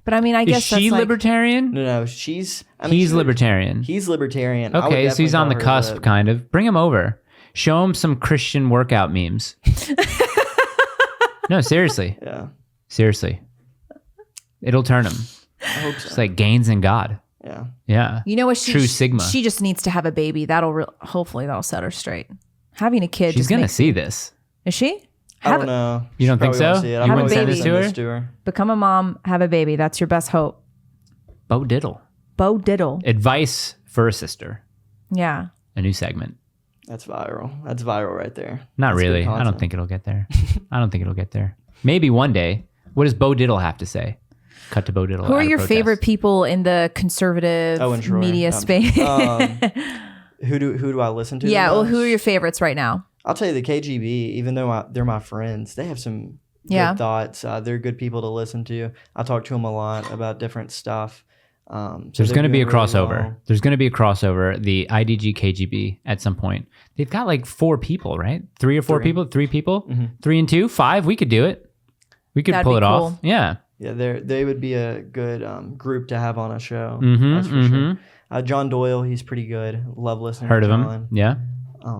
S2: But I mean, I guess
S1: Is she
S2: that's
S1: libertarian?
S5: No,
S1: He's
S5: she's
S1: libertarian.
S5: He's libertarian. I would
S1: Okay, so he's
S5: definitely
S1: on the
S5: call her
S1: cusp, kind of. Bring him over. Show him some Christian workout memes. No, seriously.
S5: Yeah,
S1: Seriously. It'll turn him.
S5: I hope so.
S1: It's like gains in God.
S5: Yeah.
S1: Yeah.
S2: You know what?
S1: True Sigma.
S2: She just needs to have a baby. Hopefully that'll set her straight. Having a kid.
S1: She's
S2: just
S1: going to
S2: makes-
S1: see this.
S2: Is she?
S5: I don't know.
S1: You don't
S5: She
S1: think
S5: probably won't
S1: so?
S5: see it.
S1: You
S5: I'm
S2: wouldn't
S5: probably
S2: send
S5: gonna
S2: this
S1: to her?
S5: this to her.
S2: Become a mom, have a baby. That's your best hope.
S1: Bo Diddle.
S2: Bo Diddle.
S1: Advice for a sister.
S2: Yeah.
S1: A new segment.
S5: That's viral. That's viral right there.
S1: Not
S5: That's good
S1: really. I don't
S5: content.
S1: think it'll get there. I don't think it'll get there. Maybe one day. What does Bo Diddle have to say? Cut to Bo Diddle.
S2: Who
S1: at
S2: are
S1: a
S2: your
S1: protest.
S2: favorite people in the conservative
S5: Oh, and Troy.
S2: media space?
S5: Who do I listen to?
S2: Yeah.
S5: the
S2: Well, who
S5: most?
S2: are your favorites right now?
S5: I'll tell you the KGB. Even though they're my friends, they have some
S2: Yeah.
S5: good thoughts. They're good people to listen to. I talk to them a lot about different stuff. So
S1: There's
S5: they're
S1: going to be a
S5: doing really
S1: crossover.
S5: well.
S1: There's going to be a crossover. The IDG KGB at some point. They've got like 4 people, right? 3 or 4 people? 3 people? 3 and 2? 5? We could do it. We could
S2: That'd
S1: pull
S2: be
S1: it
S2: cool.
S1: off. Yeah.
S5: Yeah, they would be a good group to have on a show.
S1: Mhm,
S5: That's for sure. John Doyle, he's pretty good. Love listening.
S1: Heard
S5: to
S1: of
S5: John.
S1: him? Yeah.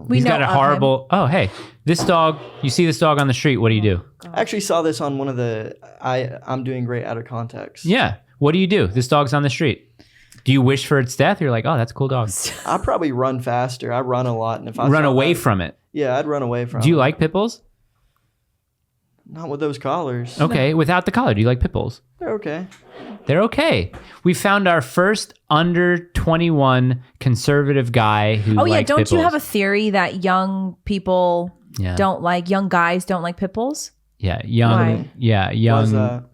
S2: We
S1: He's
S2: know
S1: got a
S2: of him.
S1: horrible. Oh, hey, this dog. You see this dog on the street. What do you do?
S5: I actually saw this on one of the I'm doing great out of context.
S1: Yeah. What do you do? This dog's on the street. Do you wish for its death? You're like, oh, that's a cool dog.
S5: I probably run faster. I run a lot, and if I
S1: Run
S5: saw
S1: away
S5: that-
S1: from it.
S5: Yeah, I'd run away from.
S1: Do you
S5: it.
S1: like pit bulls?
S5: Not with those collars.
S1: Okay, without the collar, do you like pit bulls?
S5: They're okay.
S1: They're okay. We found our first under 21 conservative guy who.
S2: Oh yeah,
S1: liked
S2: don't
S1: pit
S2: you have
S1: bulls.
S2: a theory that young people
S1: Yeah.
S2: young guys don't like pit bulls?
S1: Yeah, young.
S2: Why?
S1: Yeah,
S5: Why
S1: young.
S5: is that?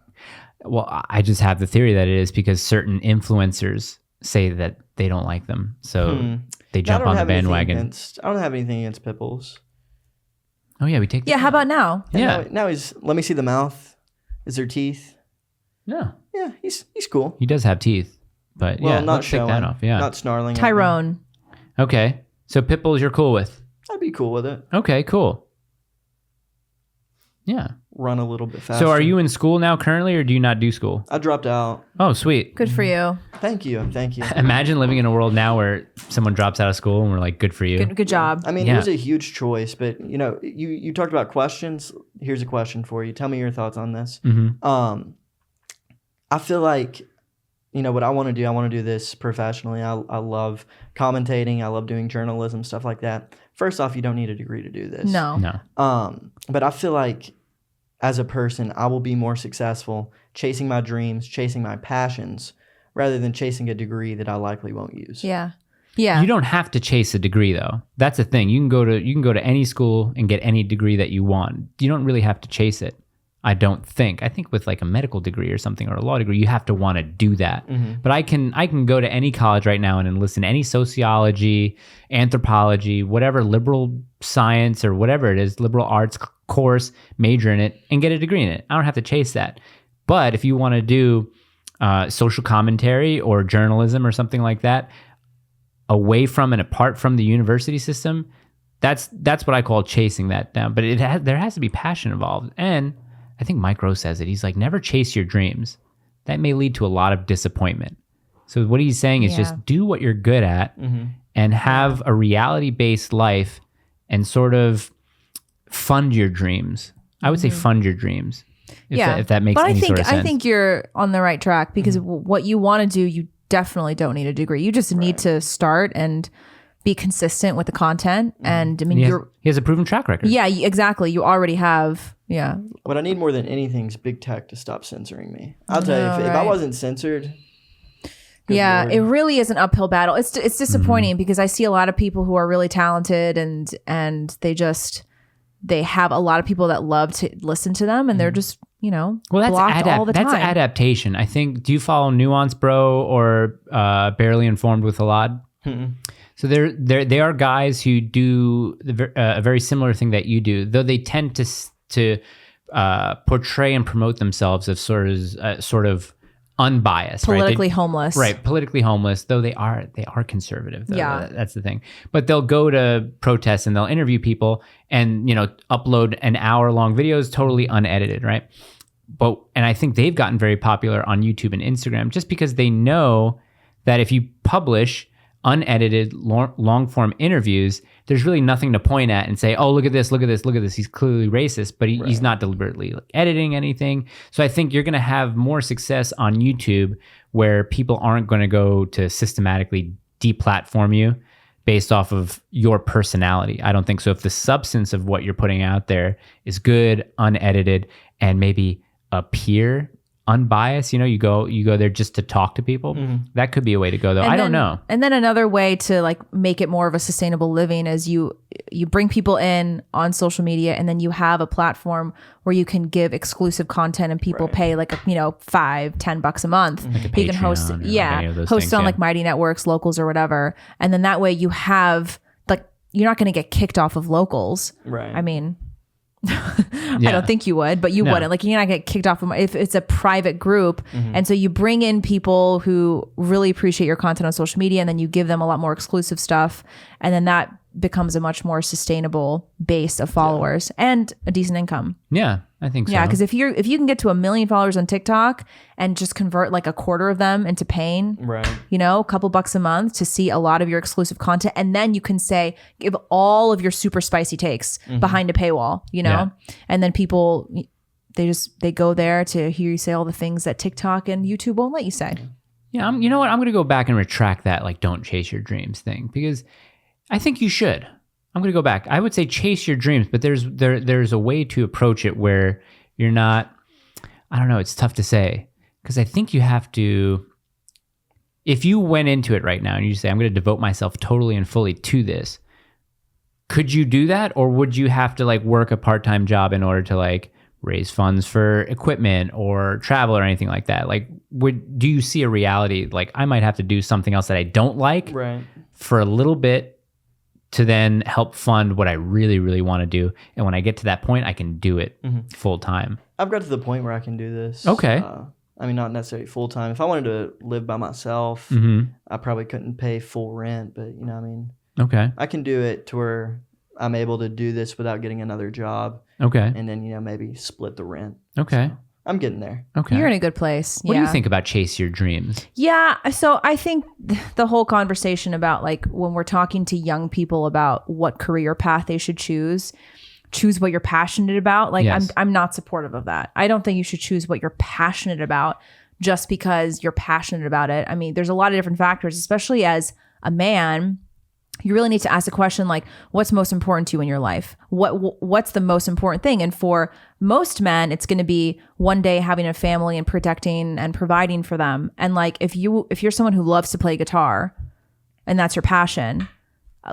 S1: Well, I just have the theory that it is because certain influencers say that they don't like them, so they
S5: I
S1: jump
S5: don't
S1: on the
S5: have anything
S1: bandwagon.
S5: I don't have anything against pit bulls.
S1: Oh yeah, we take.
S2: Yeah. How about now?
S5: And
S1: Yeah.
S5: Now he's. Let me see the mouth. Is there teeth?
S1: No,
S5: Yeah, he's cool.
S1: he does have teeth, but
S5: Well,
S1: yeah,
S5: not
S1: let's take
S5: showing.
S1: that off. Yeah.
S5: Not snarling. at me.
S2: Tyrone.
S1: Okay, so pit bulls you're cool with.
S5: I'd be cool with it.
S1: Okay, cool. Yeah.
S5: Run a little bit faster.
S1: So are you in school now currently, or do you not do school?
S5: I dropped out.
S1: Oh, sweet.
S2: Good for you.
S5: Thank you. Thank you.
S1: Imagine living in a world now where someone drops out of school and we're like, good for you.
S2: Good job.
S5: I mean,
S1: Yeah.
S5: it was a huge choice, but you talked about questions. Here's a question for you. Tell me your thoughts on this.
S1: Mhm.
S5: I feel like, what I want to do. I want to do this professionally. I love commentating. I love doing journalism, stuff like that. First off, you don't need a degree to do this.
S2: No.
S1: No.
S5: But I feel like as a person, I will be more successful chasing my dreams, chasing my passions, rather than chasing a degree that I likely won't use.
S2: Yeah. Yeah.
S1: You don't have to chase a degree though. That's the thing. You can go to any school and get any degree that you want. You don't really have to chase it. I don't think. I think with like a medical degree or something or a law degree, you have to want to do that. But I can go to any college right now and enlist in any sociology, anthropology, whatever liberal science or whatever it is, liberal arts course, major in it, and get a degree in it. I don't have to chase that. But if you want to do social commentary or journalism or something like that, away from and apart from the university system, that's what I call chasing that down. But there has to be passion involved. And I think Mike Rowe says it. He's like, never chase your dreams. That may lead to a lot of disappointment. So what he's saying is just do what you're good at and have a reality-based life and sort of fund your dreams. I would say fund your dreams. If that makes any sort of sense.
S2: I think you're on the right track because what you want to do, you definitely don't need a degree. You just need to start and be consistent with the content. And I mean,
S1: he has a proven track record.
S2: Yeah, exactly. You already have. Yeah.
S5: What I need more than anything is big tech to stop censoring me. I'll tell you, if I
S2: right.
S5: wasn't censored. good
S2: Yeah,
S5: Lord.
S2: it really is an uphill battle. It's disappointing because I see a lot of people who are really talented and they have a lot of people that love to listen to them and they're just,
S1: Well,
S2: blocked all the time.
S1: That's adaptation. I think. Do you follow Nuance Bro or Barely Informed with Alad? So they are guys who do a very similar thing that you do, though they tend to portray and promote themselves as sort of unbiased,
S2: politically
S1: right?
S2: homeless.
S1: Right, politically homeless, though they are conservative. Though.
S2: Yeah.
S1: That's the thing. But they'll go to protests and they'll interview people and upload an hour-long videos totally unedited, right? and I think they've gotten very popular on YouTube and Instagram just because they know that if you publish unedited long form interviews, there's really nothing to point at and say, oh, look at this, look at this, look at this. He's clearly racist, but he's not deliberately editing anything. So I think you're going to have more success on YouTube where people aren't going to go to systematically deplatform you based off of your personality. I don't think so. If the substance of what you're putting out there is good, unedited, and maybe appear unbiased, you go there just to talk to people. That could be a way to go, though. I don't know.
S2: And then another way to like make it more of a sustainable living is you bring people in on social media, and then you have a platform where you can give exclusive content, and people pay like $5-10 a month.
S1: Like
S2: you can host
S1: Patreon or any of those
S2: host
S1: things,
S2: on like Mighty Networks, Locals, or whatever, and then that way you have like, you're not going to get kicked off of Locals.
S5: Right.
S2: I mean, I don't think you would, but you wouldn't. Like, you're not get kicked off if it's a private group. And so you bring in people who really appreciate your content on social media, and then you give them a lot more exclusive stuff, and then that becomes a much more sustainable base of followers and a decent income.
S1: Yeah, I think so.
S2: Yeah, because if you can get to 1 million followers on TikTok and just convert like a quarter of them into paying, a couple bucks a month to see a lot of your exclusive content, and then you can say give all of your super spicy takes behind a paywall, and then people they go there to hear you say all the things that TikTok and YouTube won't let you say.
S1: Yeah, you know what? I'm going to go back and retract that like don't chase your dreams thing, because I think you should. I'm going to go back. I would say chase your dreams, but there's a way to approach it where you're not, I don't know, it's tough to say, because I think you have to, if you went into it right now and you say, I'm going to devote myself totally and fully to this, could you do that? Or would you have to like work a part-time job in order to like raise funds for equipment or travel or anything like that? Like, do you see a reality like I might have to do something else that I don't like for a little bit to then help fund what I really, really want to do? And when I get to that point, I can do it full time.
S5: I've got to the point where I can do this.
S1: Okay.
S5: I mean, not necessarily full time. If I wanted to live by myself, I probably couldn't pay full rent, but
S1: Okay.
S5: I can do it to where I'm able to do this without getting another job.
S1: Okay.
S5: And then, maybe split the rent.
S1: Okay.
S5: So I'm getting there.
S1: Okay.
S2: You're in a good place.
S1: What do you think about chase your dreams?
S2: Yeah. So I think the whole conversation about like when we're talking to young people about what career path they should choose what you're passionate about. Like,
S1: Yes.
S2: I'm not supportive of that. I don't think you should choose what you're passionate about just because you're passionate about it. I mean, there's a lot of different factors, especially as a man. You really need to ask the question, like, what's most important to you in your life? What's the most important thing? And for most men, it's going to be one day having a family and protecting and providing for them. And like, if you're someone who loves to play guitar and that's your passion,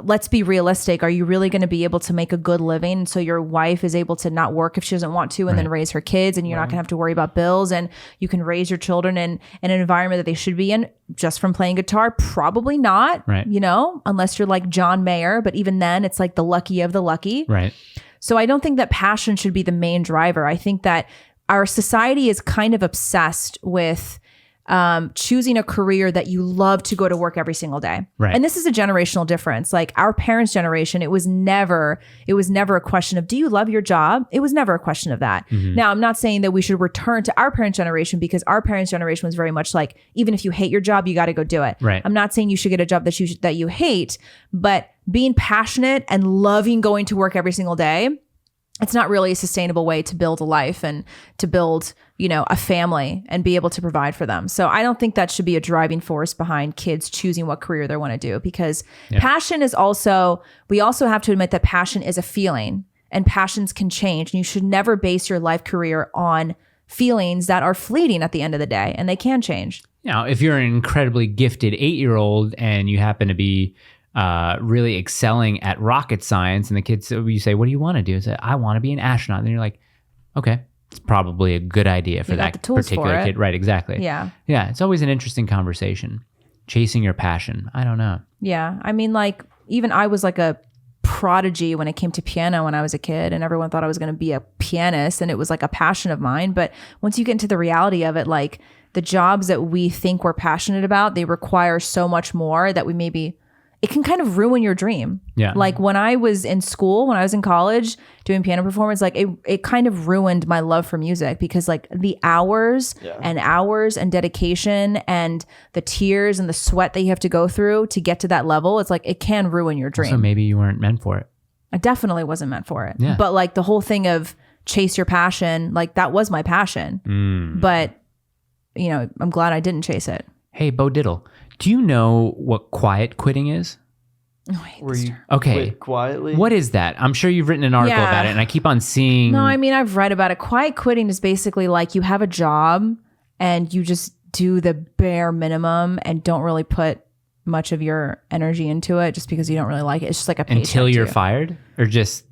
S2: let's be realistic. Are you really going to be able to make a good living so your wife is able to not work if she doesn't want to and then raise her kids, and you're not going to have to worry about bills, and you can raise your children in an environment that they should be in just from playing guitar? Probably not, unless you're like John Mayer. But even then, it's like the lucky of the lucky.
S1: Right.
S2: So I don't think that passion should be the main driver. I think that our society is kind of obsessed with choosing a career that you love to go to work every single day.
S1: Right.
S2: And this is a generational difference. Like our parents' generation, it was never a question of, do you love your job? It was never a question of that. Now, I'm not saying that we should return to our parents' generation, because our parents' generation was very much like, even if you hate your job, you got to go do it.
S1: Right.
S2: I'm not saying you should get a job that you hate, but being passionate and loving going to work every single day, it's not really a sustainable way to build a life and to build, a family and be able to provide for them. So I don't think that should be a driving force behind kids choosing what career they want to do, because passion is we also have to admit that passion is a feeling, and passions can change, and you should never base your life career on feelings that are fleeting at the end of the day, and they can change.
S1: Now, if you're an incredibly gifted 8-year-old and you happen to be really excelling at rocket science, and the kids, you say, what do you want to do? Say, I want to be an astronaut. And you're like, okay, it's probably a good idea for that particular kid. Right, exactly.
S2: Yeah.
S1: Yeah, it's always an interesting conversation. Chasing your passion. I don't know.
S2: Yeah. I mean, like, even I was like a prodigy when it came to piano when I was a kid, and everyone thought I was going to be a pianist, and it was like a passion of mine. But once you get into the reality of it, like the jobs that we think we're passionate about, they require so much more that we maybe it can kind of ruin your dream.
S1: Yeah.
S2: Like when I was in school, when I was in college doing piano performance, like it kind of ruined my love for music because like the hours and hours and dedication and the tears and the sweat that you have to go through to get to that level, it's like it can ruin your dream.
S1: So maybe you weren't meant for it.
S2: I definitely wasn't meant for it.
S1: Yeah.
S2: But like the whole thing of chase your passion, like that was my passion. But, you know, I'm glad I didn't chase it.
S1: Hey, Bo Diddle, do you know what quiet quitting is?
S2: Oh, I hate
S5: Were
S2: this
S5: you
S2: term.
S1: Okay.
S5: quit quietly?
S1: What is that? I'm sure you've written an article
S2: Yeah.
S1: about it, and I keep on seeing.
S2: No, I mean, I've read about it. Quiet quitting is basically like you have a job and you just do the bare minimum and don't really put much of your energy into it just because you don't really like it. It's just like a paycheck
S1: until
S2: to
S1: you're
S2: you.
S1: fired, or just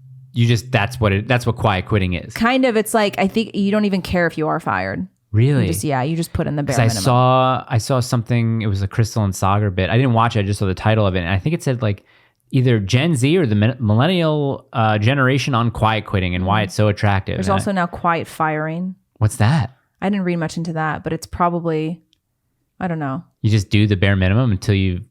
S1: that's what quiet quitting is.
S2: Kind of. It's like I think you don't even care if you are fired.
S1: Really?
S2: You just put in the bare
S1: 'Cause
S2: minimum.
S1: I saw something. It was a Crystal and Sagar bit. I didn't watch it. I just saw the title of it, and I think it said like either Gen Z or the millennial generation on quiet quitting and why it's so attractive.
S2: There's
S1: And
S2: also now quiet firing.
S1: what's that?
S2: I didn't read much into that, but it's probably, I don't know,
S1: You just do the bare minimum until you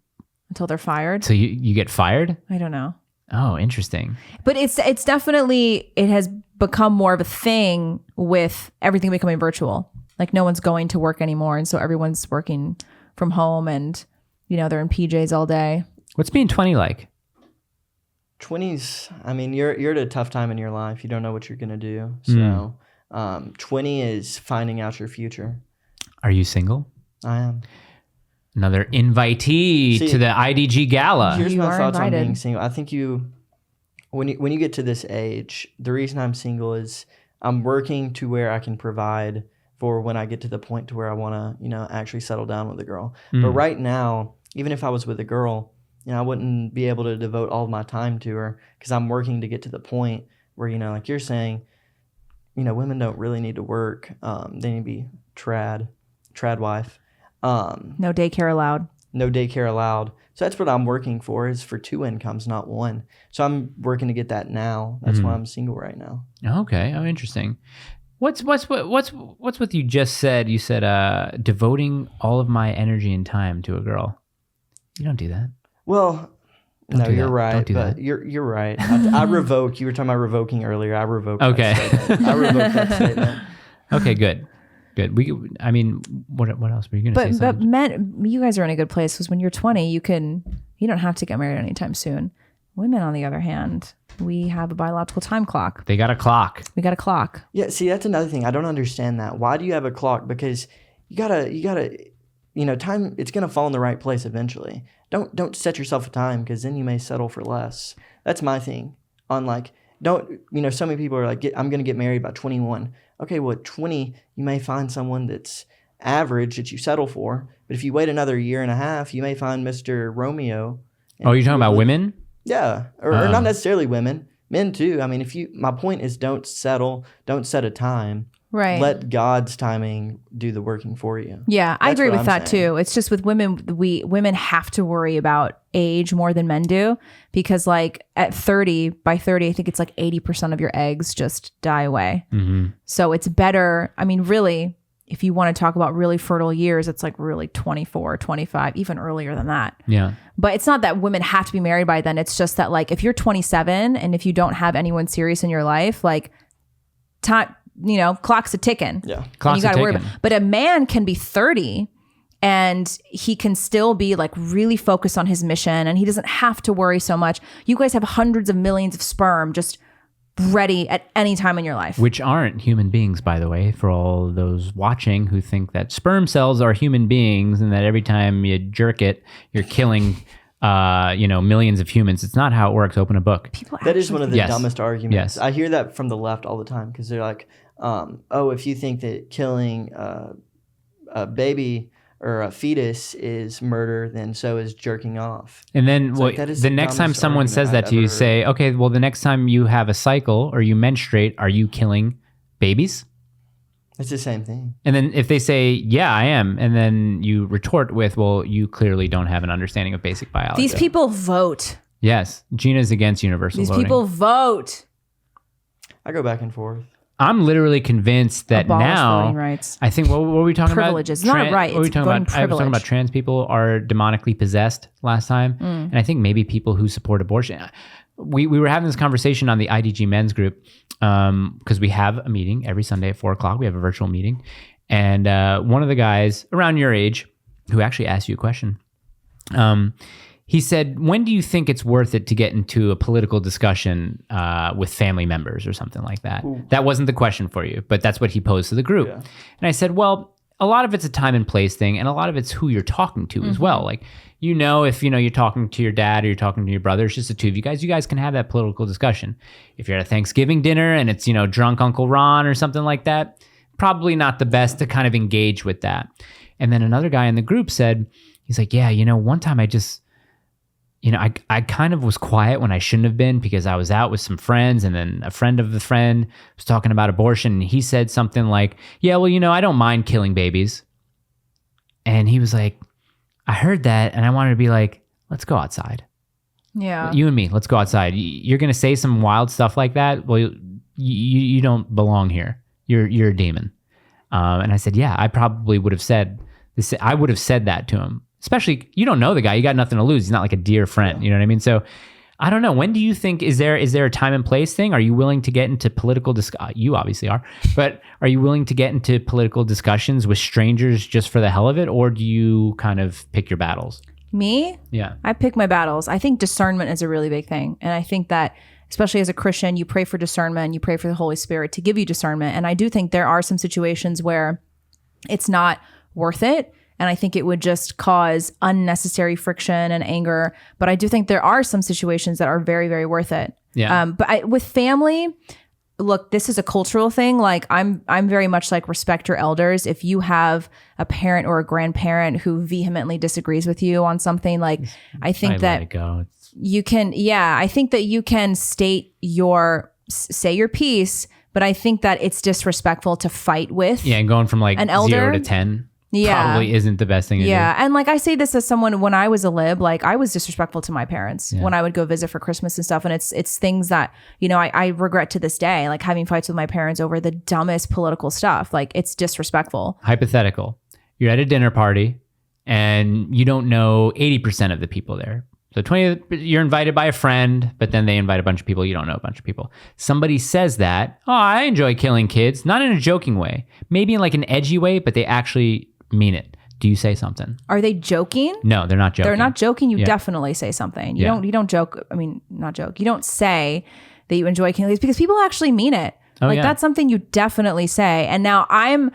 S2: fired.
S1: get fired.
S2: I don't know.
S1: Oh, interesting.
S2: But it's definitely, it has become more of a thing with everything becoming virtual. Like no one's going to work anymore. And so everyone's working from home and, you know, they're in PJs all day.
S1: What's being 20 like?
S5: 20s, I mean, you're at a tough time in your life. You don't know what you're going to do. So 20 is finding out your future.
S1: Are you single?
S5: I am.
S1: Another invitee
S5: See,
S1: to the IDG gala.
S2: Here-
S5: Here's
S2: You
S5: my
S2: are
S5: thoughts on
S2: invited.
S5: being single. I think when you get to this age, the reason I'm single is I'm working to where I can provide for when I get to the point to where I want to, you know, actually settle down with a girl. But right now, even if I was with a girl, you know, I wouldn't be able to devote all of my time to her because I'm working to get to the point where, you know, like you're saying, you know, women don't really need to work. They need to be trad wife.
S2: No daycare allowed.
S5: No daycare allowed. So that's what I'm working for, is for 2 incomes, not 1. So I'm working to get that now. That's why I'm single right now.
S1: Okay. Oh, interesting. What's what you just said? You said devoting all of my energy and time to a girl. You don't do that.
S5: Well,
S1: Don't
S5: no,
S1: do
S5: you're
S1: that.
S5: right.
S1: Don't do
S5: But
S1: that.
S5: you're right. I revoke. You were talking about revoking earlier. I revoke.
S1: Okay.
S5: That statement. I revoke that statement.
S1: Okay, good. I mean, what else were you going to say?
S2: But
S1: Something?
S2: men, you guys are in a good place because when you're 20, you don't have to get married anytime soon. Women, on the other hand, we have a biological time clock.
S1: They got a clock.
S2: We got a clock.
S5: Yeah. See, that's another thing. I don't understand that. Why do you have a clock? Because you gotta, you know, time. It's gonna fall in the right place eventually. Don't set yourself a time because then you may settle for less. That's my thing. On like, don't, you know, so many people are like, I'm gonna get married by 21. Okay, well, at 20, you may find someone that's average that you settle for. But if you wait another year and a half, you may find Mr. Romeo.
S1: Oh, you're talking about women?
S5: Yeah, or not necessarily women, men too. I mean, my point is don't settle, don't set a time.
S2: Right.
S5: Let God's timing do the working for you.
S2: Yeah, I
S5: That's
S2: agree
S5: what
S2: with
S5: I'm
S2: that
S5: saying.
S2: too. It's just with women, women have to worry about age more than men do because like by 30, I think it's like 80% of your eggs just die away.
S1: Mm-hmm.
S2: So it's better. I mean, really, if you want to talk about really fertile years, it's like really 24, 25, even earlier than that.
S1: Yeah.
S2: But it's not that women have to be married by then. It's just that like if you're 27 and if you don't have anyone serious in your life, like time, you know, clock's a ticking.
S5: Yeah.
S2: And
S1: Clock's
S2: you gotta
S1: a
S2: worry
S1: ticking.
S2: about. But a man can be 30 and he can still be like really focused on his mission and he doesn't have to worry so much. You guys have hundreds of millions of sperm just ready at any time in your life.
S1: Which aren't human beings, by the way, for all those watching who think that sperm cells are human beings and that every time you jerk it, you're killing, millions of humans. It's not how it works. Open a book.
S2: People
S5: That is
S2: actually
S5: one of the
S1: Yes.
S5: dumbest arguments.
S1: Yes.
S5: I hear that from the left all the time because they're like, if you think that killing a baby or a fetus is murder, then so is jerking off.
S1: And then
S5: like, that is
S1: the
S5: the
S1: next time
S5: dumbest
S1: someone
S5: argument
S1: says that
S5: I've
S1: to you,
S5: ever
S1: say, okay, well, the next time you have a cycle or you menstruate, are you killing babies?
S5: It's the same thing.
S1: And then if they say, yeah, I am, and then you retort with, well, you clearly don't have an understanding of basic biology.
S2: These people vote.
S1: Yes, Gina's against universal
S2: These
S1: voting.
S2: people vote.
S5: I go back and forth.
S1: I'm literally convinced that
S2: Abolish
S1: now,
S2: voting rights.
S1: I think, what were we talking
S2: Privileges.
S1: about?
S2: Not a right,
S1: What were we
S2: it's
S1: talking
S2: voting
S1: about? I was talking
S2: privilege.
S1: about trans people are demonically possessed last time.
S2: Mm.
S1: And I think maybe people who support abortion. We were having this conversation on the IDG men's group because we have a meeting every Sunday at 4 o'clock. We have a virtual meeting. And one of the guys around your age who actually asked you a question, he said, when do you think it's worth it to get into a political discussion with family members or something like that? Ooh. That wasn't the question for you, but that's what he posed to the group. Yeah. And I said, well, a lot of it's a time and place thing, and a lot of it's who you're talking to as well. Like, if you're talking to your dad or you're talking to your brother, it's just the two of you guys can have that political discussion. If you're at a Thanksgiving dinner and it's, drunk Uncle Ron or something like that, probably not the best to kind of engage with that. And then another guy in the group said, he's like, yeah, one time I just... I kind of was quiet when I shouldn't have been because I was out with some friends, and then a friend of the friend was talking about abortion, and he said something like, yeah, well, I don't mind killing babies. And he was like, I heard that, and I wanted to be like, let's go outside.
S2: Yeah.
S1: You and me, let's go outside. You're going to say some wild stuff like that? Well, you don't belong here. You're a demon. And I said, yeah, I probably would have said this. I would have said that to him. Especially, you don't know the guy. You got nothing to lose. He's not like a dear friend. You know what I mean? So I don't know. When do you think, is there a time and place thing? Are you willing to get into political you obviously are, but are you willing to get into political discussions with strangers just for the hell of it? Or do you kind of pick your battles?
S2: Me?
S1: Yeah.
S2: I pick my battles. I think discernment is a really big thing. And I think that, especially as a Christian, you pray for discernment, you pray for the Holy Spirit to give you discernment. And I do think there are some situations where it's not worth it. And I think it would just cause unnecessary friction and anger. But I do think there are some situations that are very, very worth it.
S1: Yeah.
S2: With family, look, this is a cultural thing. Like I'm very much like respect your elders. If you have a parent or a grandparent who vehemently disagrees with you on something, like I think that
S1: let it go.
S2: You can, I think that you can say your piece, but I think that it's disrespectful to fight with.
S1: Yeah, and going from like
S2: an elder
S1: 0 to 10. Probably isn't the best thing to do.
S2: And like I say this as someone, when I was a lib, like I was disrespectful to my parents when I would go visit for Christmas and stuff. And it's things that, I regret to this day, like having fights with my parents over the dumbest political stuff. Like it's disrespectful.
S1: Hypothetical. You're at a dinner party and you don't know 80% of the people there. So 20, you're invited by a friend, but then they invite a bunch of people. You don't know a bunch of people. Somebody says that, oh, I enjoy killing kids. Not in a joking way. Maybe in like an edgy way, but they actually mean it. Do you say something?
S2: Are they joking?
S1: No, they're not joking.
S2: They're not joking. You definitely say something. You don't joke. I mean, not joke. You don't say that you enjoy killing because people actually mean it. That's something you definitely say. And now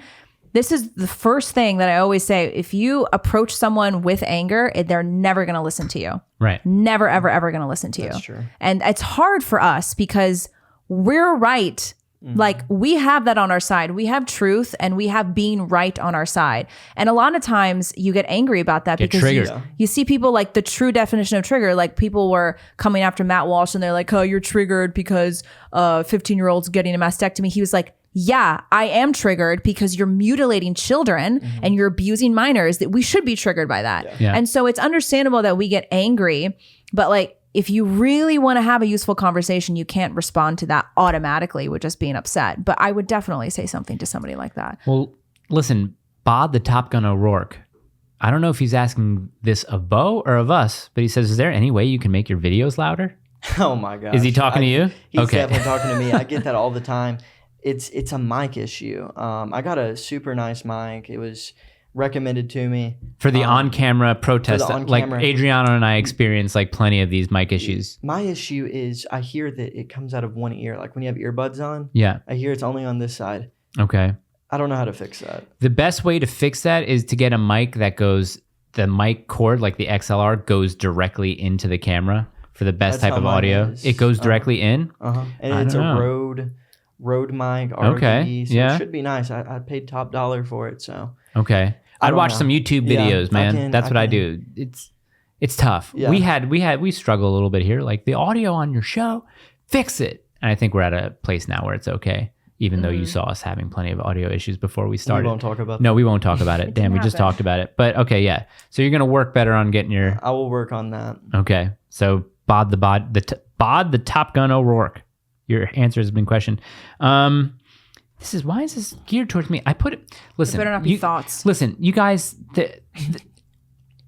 S2: this is the first thing that I always say. If you approach someone with anger, they're never going to listen to you.
S1: Right.
S2: Never, ever, ever going to listen to you.
S5: That's true.
S2: And it's hard for us because we're right. Like we have that on our side. We have truth and we have being right on our side. And a lot of times you get angry about that because you see people like the true definition of trigger. Like people were coming after Matt Walsh and they're like, oh, you're triggered because 15-year-old's getting a mastectomy. He was like, yeah, I am triggered because you're mutilating children and you're abusing minors. That we should be triggered by that. Yeah. And so it's understandable that we get angry, but like, if you really want to have a useful conversation, you can't respond to that automatically with just being upset. But I would definitely say something to somebody like that.
S1: Well, listen, Bod the Top Gun O'Rourke, I don't know if he's asking this of Bo or of us, but he says, is there any way you can make your videos louder?
S5: Oh my gosh.
S1: Is he talking to you?
S5: He's definitely talking to me. I get that all the time. It's a mic issue. I got a super nice mic. It was recommended to me
S1: for the on-camera protest. Like Adriano and I experienced like plenty of these mic issues.
S5: My issue is I hear that it comes out of one ear. Like when you have earbuds on, I hear it's only on this side.
S1: Okay.
S5: I don't know how to fix that.
S1: The best way to fix that is to get a mic that the mic cord, like the XLR, goes directly into the camera for the best type of audio. It goes directly in.
S5: And it's a Rode mic, RGB, so it should be nice. I paid top dollar for it, so.
S1: Okay. I'd watch some YouTube videos, man. That's what I do. It's tough. Yeah. We struggle a little bit here. Like the audio on your show, fix it. And I think we're at a place now where it's okay, even though you saw us having plenty of audio issues before we started.
S5: We won't talk about that.
S1: No, we won't talk about it. Damn, we just talked about it. But okay, yeah. So you're gonna work better on getting your.
S5: I will work on that.
S1: Okay. So Bod the Top Gun O'Rourke. Your answer has been questioned. Why is this geared towards me? I put it. Listen,
S2: It better not be thoughts.
S1: Listen, you guys.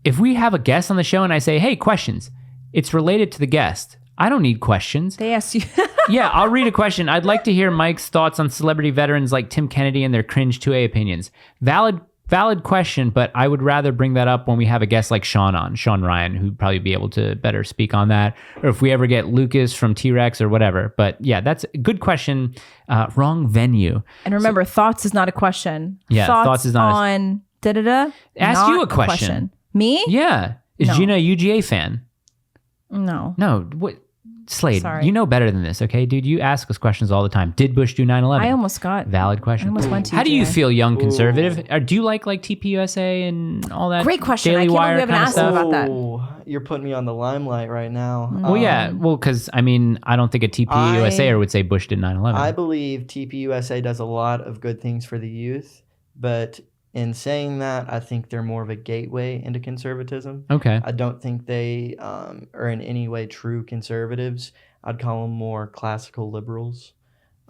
S1: If we have a guest on the show and I say, "Hey, questions," it's related to the guest. I don't need questions.
S2: They ask you.
S1: Yeah, I'll read a question. I'd like to hear Mike's thoughts on celebrity veterans like Tim Kennedy and their cringe 2A opinions. Valid question, but I would rather bring that up when we have a guest like Sean Ryan, who'd probably be able to better speak on that. Or if we ever get Lucas from T-Rex or whatever. But yeah, that's a good question. Wrong venue.
S2: And remember, thoughts is not a question.
S1: Yeah, thoughts is not
S2: on da-da-da.
S1: Ask
S2: not
S1: you a question.
S2: Me?
S1: Yeah. Is
S2: No.
S1: Gina a UGA fan?
S2: No.
S1: No. What? Slade,
S2: Sorry.
S1: you know better than this, okay, dude? You ask us questions all the time. Did Bush do 9/11?
S2: I almost got.
S1: Valid question.
S2: I almost went to
S1: How do you
S2: UGA.
S1: feel, young conservative? Or do you like TPUSA and all that?
S2: Great question.
S1: Daily
S2: I can't believe
S1: Wire
S2: we haven't
S1: kind of
S2: asked him
S1: stuff?
S2: about that.
S5: Oh, you're putting me on the limelight right now.
S1: Well, yeah. Well, because I mean, I don't think a TPUSA would say Bush did 9/11.
S5: I believe TPUSA does a lot of good things for the youth, but in saying that, I think they're more of a gateway into conservatism.
S1: Okay.
S5: I don't think they are in any way true conservatives. I'd call them more classical liberals.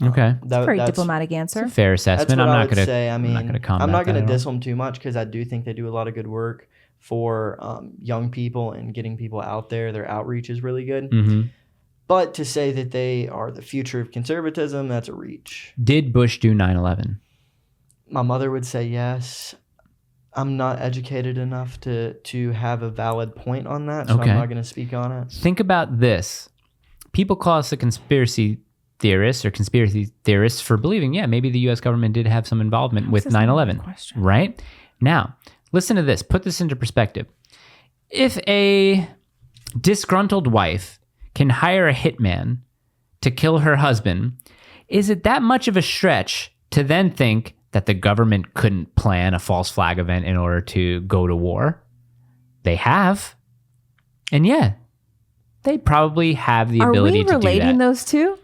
S1: Okay.
S2: Very diplomatic answer.
S1: Fair
S5: That's
S1: assessment.
S5: what
S1: I'm
S5: I
S1: not
S5: would
S1: going
S5: say. I mean,
S1: I'm not going to comment.
S5: I'm not going to
S1: that at all.
S5: diss them too much because I do think they do a lot of good work for young people and getting people out there. Their outreach is really good.
S1: Mhm.
S5: But to say that they are the future of conservatism, that's a reach.
S1: Did Bush do 9/11?
S5: My mother would say yes. I'm not educated enough to have a valid point on that, so
S1: Okay.
S5: I'm not going to speak on it.
S1: Think about this. People call us a conspiracy theorists or conspiracy theorists for believing, yeah, maybe the U.S. government did have some involvement with
S2: this not a
S1: 9/11,
S2: question?
S1: right? Now, listen to this. Put this into perspective. If a disgruntled wife can hire a hitman to kill her husband, is it that much of a stretch to then think that the government couldn't plan a false flag event in order to go to war? They have. And yeah, they probably have the
S2: Are
S1: ability
S2: we
S1: to do
S2: relating
S1: that.
S2: those two?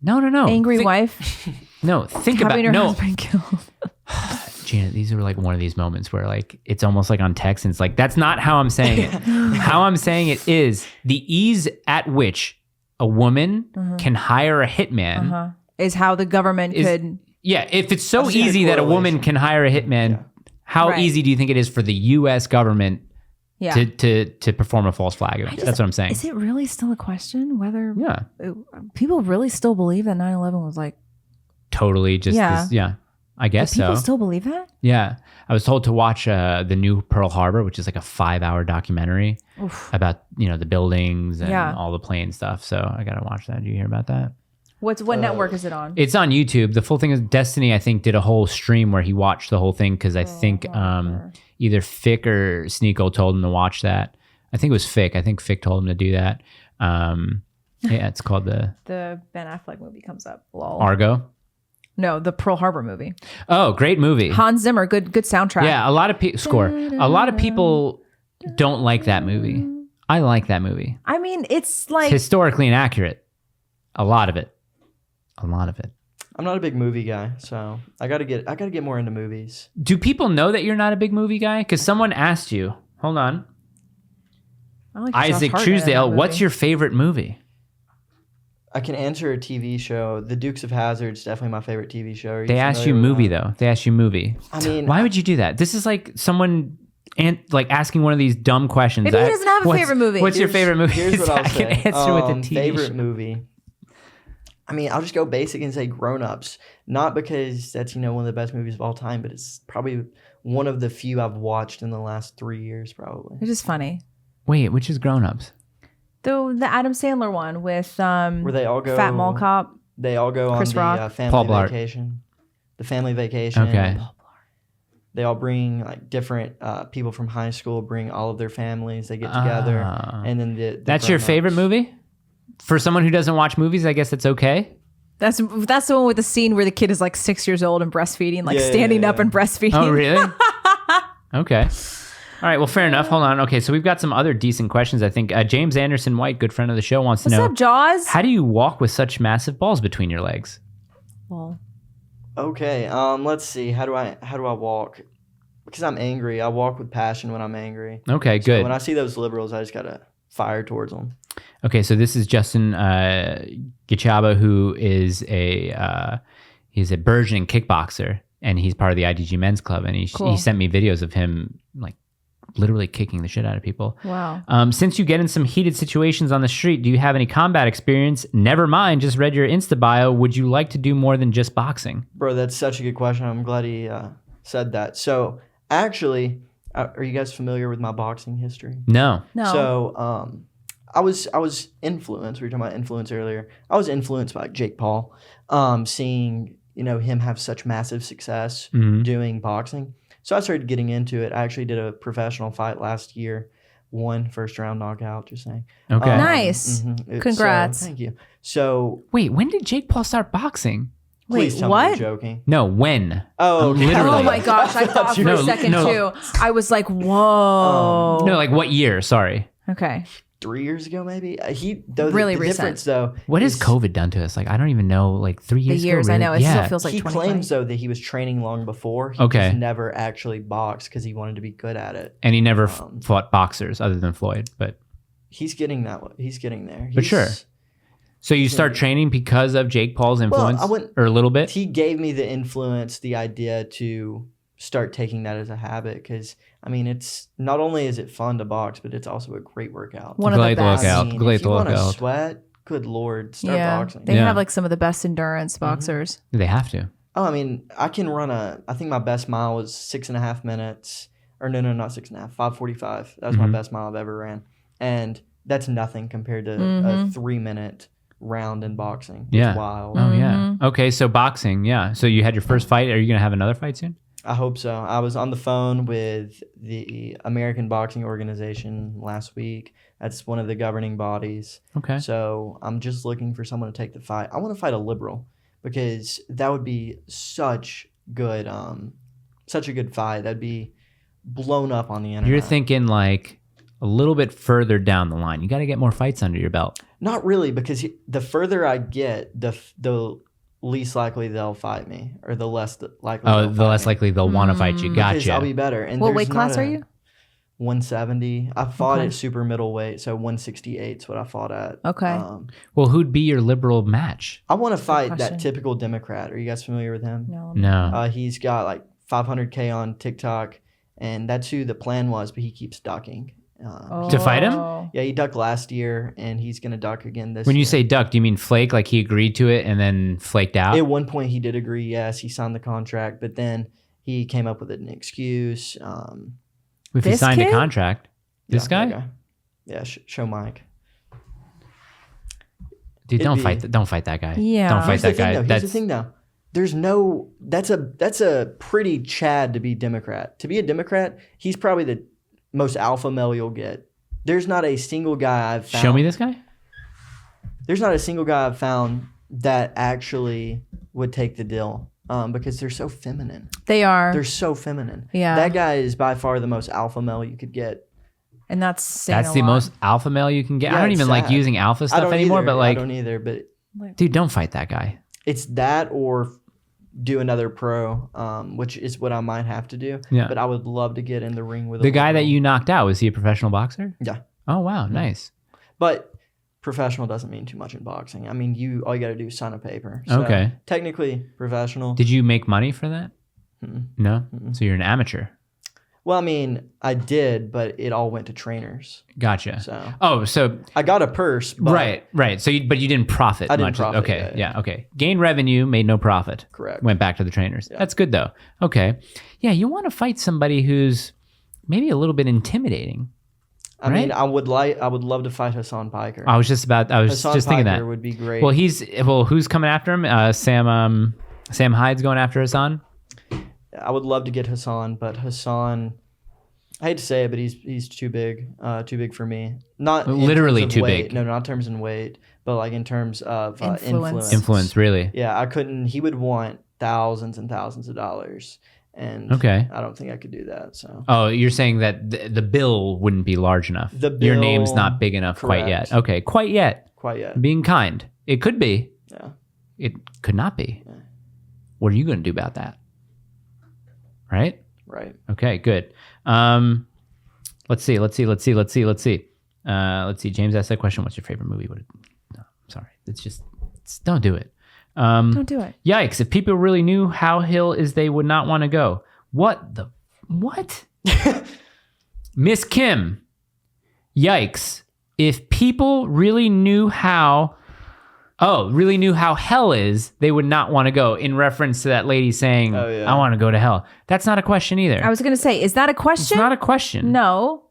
S1: No.
S2: Angry
S1: Think-
S2: wife
S1: No, think about
S2: having her
S1: no.
S2: husband killed.
S1: Gina, these are like one of these moments where like it's almost like on text and it's like that's not how I'm saying it. How I'm saying it is the ease at which a woman can hire a hitman.
S2: Is how the government
S1: Is-
S2: could.
S1: Yeah, if it's so
S5: I've seen a
S1: easy that a woman
S5: correlation.
S1: can hire a hitman, how
S2: Right.
S1: easy do you think it is for the U.S. government
S2: Yeah.
S1: to perform a false flag event? That's what I'm saying.
S2: Is it really still a question whether
S1: Yeah,
S2: people really still believe that 9/11 was like?
S1: totally. Just
S2: Yeah.
S1: yeah, I guess
S2: People
S1: so.
S2: still believe that?
S1: Yeah, I was told to watch the new Pearl Harbor, which is like a 5-hour documentary about the buildings and
S2: Yeah.
S1: all the plane stuff. So I gotta watch that. Did you hear about that?
S2: What network is it on?
S1: It's on YouTube. The full thing is Destiny. I think did a whole stream where he watched the whole thing because I think either Fick or Sneeko told him to watch that. I think it was Fick. I think Fick told him to do that. Yeah, it's called the
S2: The Ben Affleck movie comes up. Lol.
S1: Argo.
S2: No, the Pearl Harbor movie.
S1: Oh, great movie.
S2: Hans Zimmer, good soundtrack.
S1: Yeah, a lot of score. A lot of people don't like that movie. I like that movie.
S2: I mean, it's
S1: It's
S2: like
S1: historically inaccurate. A lot of it. A lot of it.
S5: I'm not a big movie guy, so I gotta get more into movies.
S1: Do people know that you're not a big movie guy? Because someone asked you. Hold on.
S2: I like Josh
S1: Isaac
S2: Hartnett in that
S1: Truesdale,
S2: movie.
S1: what's your favorite movie?
S5: I can answer a TV show. The Dukes of Hazzard is definitely my favorite TV show. Are
S1: They asked you
S5: familiar with
S1: movie
S5: that?
S1: though. They asked you movie.
S5: I mean,
S1: Why would you do that? This is like someone like asking one of these dumb questions.
S2: Maybe he doesn't have a
S1: What's-
S2: favorite movie.
S1: What's your favorite movie?
S5: Here's what I'll
S1: I can
S5: say.
S1: answer with a TV
S5: favorite
S1: show.
S5: movie. I mean, I'll just go basic and say Grown Ups. Not because that's one of the best movies of all time, but it's probably one of the few I've watched in the last 3 years, probably.
S2: It's just funny.
S1: Wait, which is Grown Ups?
S2: The Adam Sandler one with
S5: Where they all go
S2: Fat Mall Cop.
S5: They all go
S2: Chris
S5: on the
S2: Rock.
S1: Paul
S5: family
S1: Blart.
S5: vacation. The family vacation.
S1: Okay.
S5: They all bring like different people from high school. Bring all of their families. They get together,
S1: Ah.
S5: and then the
S1: That's your
S5: grown-ups.
S1: favorite movie? For someone who doesn't watch movies, I guess that's okay.
S2: That's the one with the scene where the kid is like 6 years old and breastfeeding, like
S5: Yeah,
S2: standing
S5: yeah,
S2: up
S5: yeah.
S2: and breastfeeding.
S1: Oh, really? Okay. All right. Well, fair enough. Hold on. Okay. So we've got some other decent questions. I think James Anderson White, good friend of the show, wants to
S2: What's
S1: know
S2: up, Jaws?
S1: how do you walk with such massive balls between your legs?
S2: Well,
S5: Okay. Let's see. How do I walk? Because I'm angry. I walk with passion when I'm angry.
S1: Okay.
S5: So
S1: Good.
S5: when I see those liberals, I just gotta fire towards them.
S1: Okay, so this is Justin Gichaba, who is He's a burgeoning kickboxer, and he's part of the IDG Men's Club. And he sent me videos of him like literally kicking the shit out of people.
S2: Wow.
S1: Since you get in some heated situations on the street, do you have any combat experience? Never mind, just read your Insta bio. Would you like to do more than just boxing?
S5: Bro, that's such a good question. I'm glad he said that. So actually, are you guys familiar with my boxing history?
S1: No.
S5: So I was influenced. We were talking about influence earlier. I was influenced by Jake Paul, seeing him have such massive success doing boxing. So I started getting into it. I actually did a professional fight last year, won first round knockout. Just saying.
S1: Okay.
S2: Nice. Congrats.
S5: So, thank you. So
S1: wait, when did Jake Paul start boxing?
S5: please tell me
S2: what?
S5: you're joking.
S1: No, when?
S5: Oh, okay.
S1: Literally.
S2: Oh my gosh, I thought for a second too. I was like, whoa.
S1: No, like what year? Sorry.
S2: Okay.
S5: 3 years ago, maybe.
S2: Really
S5: the
S2: recent.
S5: difference though.
S1: What has COVID done to us? Like, I don't even know. Like 3 years.
S2: The years,
S1: ago,
S2: I know. It still feels like
S5: He
S2: 2020.
S5: claims though that he was training long before. He
S1: Okay.
S5: just never actually boxed because he wanted to be good at it.
S1: And he never fought boxers other than Floyd. But
S5: He's getting that way. He's getting there.
S1: But sure. So you start training because of Jake Paul's influence,
S5: I wouldn't-
S1: or a little bit?
S5: He gave me the influence, the idea to start taking that as a habit because I mean, it's not only is it fun to box, but it's also a great workout.
S2: One of the
S1: Glad to
S2: best.
S1: look out.
S5: I mean,
S1: Glad
S5: if
S1: to
S5: you want
S1: look
S5: to
S1: out.
S5: sweat, good lord, start boxing.
S2: They
S1: Yeah.
S2: have like some of the best endurance boxers.
S1: They have to.
S5: Oh, I mean, I can run I think my best mile was 6.5 minutes. Or no, not 6.5, 5:45. That was my best mile I've ever ran. And that's nothing compared to a 3-minute round in boxing. It's
S1: Yeah.
S5: wild.
S1: Oh, yeah. Okay, so boxing, yeah. So you had your first fight. Are you going to have another fight soon?
S5: I hope so. I was on the phone with the American Boxing Organization last week. That's one of the governing bodies.
S1: Okay.
S5: So I'm just looking for someone to take the fight. I want to fight a liberal because that would be such a good fight. That'd be blown up on the internet.
S1: You're thinking like a little bit further down the line. You got to get more fights under your belt.
S5: Not really, because the further I get, the least likely they'll fight me, or the less likely.
S1: Oh, the less likely they'll want to fight you.
S5: Because
S1: Gotcha.
S5: I'll be better. And
S2: What
S5: there's
S2: weight class
S5: not
S2: are you?
S5: 170. I fought
S2: Okay.
S5: at super middleweight, so 168 is what I fought at.
S2: Okay.
S1: Well, who'd be your liberal match?
S5: I want to fight
S2: question.
S5: that typical Democrat. Are you guys familiar with him?
S2: No.
S1: No.
S5: He's got like 500K on TikTok, and that's who the plan was, but he keeps ducking.
S1: To fight him?
S5: Yeah, he ducked last year, and he's going to duck again this year.
S1: When you say duck, do you mean flake? Like he agreed to it and then flaked out?
S5: At one point, he did agree, yes, he signed the contract, but then he came up with an excuse.
S1: If he
S2: This
S1: signed a
S2: kid?
S1: contract, this
S5: Yeah,
S1: guy?
S5: that Yeah, show Mike.
S1: Dude,
S5: It'd
S1: don't
S5: be-
S1: fight that guy.
S2: Yeah.
S1: Don't fight
S5: Here's the
S1: that
S5: thing,
S1: guy.
S5: though. Here's the thing, though. There's no. That's a pretty Chad to be Democrat. To be a Democrat, he's probably the most alpha male you'll get. There's not a single guy I've found.
S1: Show me this guy.
S5: There's not a single guy I've found that actually would take the deal because they're so feminine.
S2: They are.
S5: They're so feminine.
S2: Yeah.
S5: That guy is by far the most alpha male you could get.
S2: And that's saying
S1: That's
S2: a
S1: the
S2: lot.
S1: most alpha male you can get.
S5: Yeah,
S1: I don't
S5: it's
S1: even like
S5: sad.
S1: using alpha
S5: I
S1: stuff
S5: don't
S1: anymore,
S5: either.
S1: but like,
S5: I don't either. But
S1: dude, don't fight that guy.
S5: it's that or do another pro, which is what I might have to do.
S1: Yeah.
S5: But I would love to get in the ring with
S1: The
S5: a
S1: guy that
S5: liberal.
S1: you knocked out, was he a professional boxer?
S5: Yeah.
S1: Oh, wow. Nice.
S5: But professional doesn't mean too much in boxing. I mean, all you got to do is sign a paper. So
S1: Okay.
S5: Technically professional.
S1: Did you make money for that?
S5: Mm-mm.
S1: No? So you're an amateur.
S5: Well, I mean, I did, but it all went to trainers.
S1: Gotcha.
S5: So
S1: Oh, so
S5: I got a purse. But
S1: right. So but you didn't profit
S5: I didn't
S1: much.
S5: profit,
S1: Okay.
S5: yeah.
S1: Okay. Gain revenue, made no profit.
S5: Correct.
S1: Went back to the trainers. That's good though. Okay. Yeah, you want to fight somebody who's maybe a little bit intimidating.
S5: I mean,
S1: right?
S5: I would love to fight Hassan Piker.
S1: I was just
S5: Hassan
S1: just thinking
S5: Piker
S1: that.
S5: would be great.
S1: Well, who's coming after him? Sam Hyde's going after Hassan.
S5: I would love to get Hassan, but Hassan, I hate to say it, but he's too big for me. Not in
S1: Literally
S5: terms of
S1: too
S5: weight.
S1: big.
S5: No, not in terms in weight, but like in terms of
S2: Influence.
S1: Influence, really.
S5: Yeah, I couldn't. He would want thousands and thousands of dollars, and
S1: Okay.
S5: I don't think I could do that. So
S1: Oh, you're saying that the bill wouldn't be large enough.
S5: The
S1: Your
S5: bill-
S1: name's not big enough quite yet.
S5: correct.
S1: Okay, quite yet.
S5: quite yet.
S1: Being kind. It could be.
S5: Yeah.
S1: It could not be. What are you going to do about that? Right?
S5: Right.
S1: Okay, good. Let's see. James asked that question. What's your favorite movie? No, I'm sorry. Don't do it.
S2: Don't do it.
S1: Yikes! If people really knew how Hill is, they would not want to go. What? Miss Kim. Yikes! If people really knew how hell is, they would not want to go. In reference to that lady saying, "I want to go to hell." That's not a question either.
S2: I was going to say, is that a question?
S1: It's not a question.
S2: No.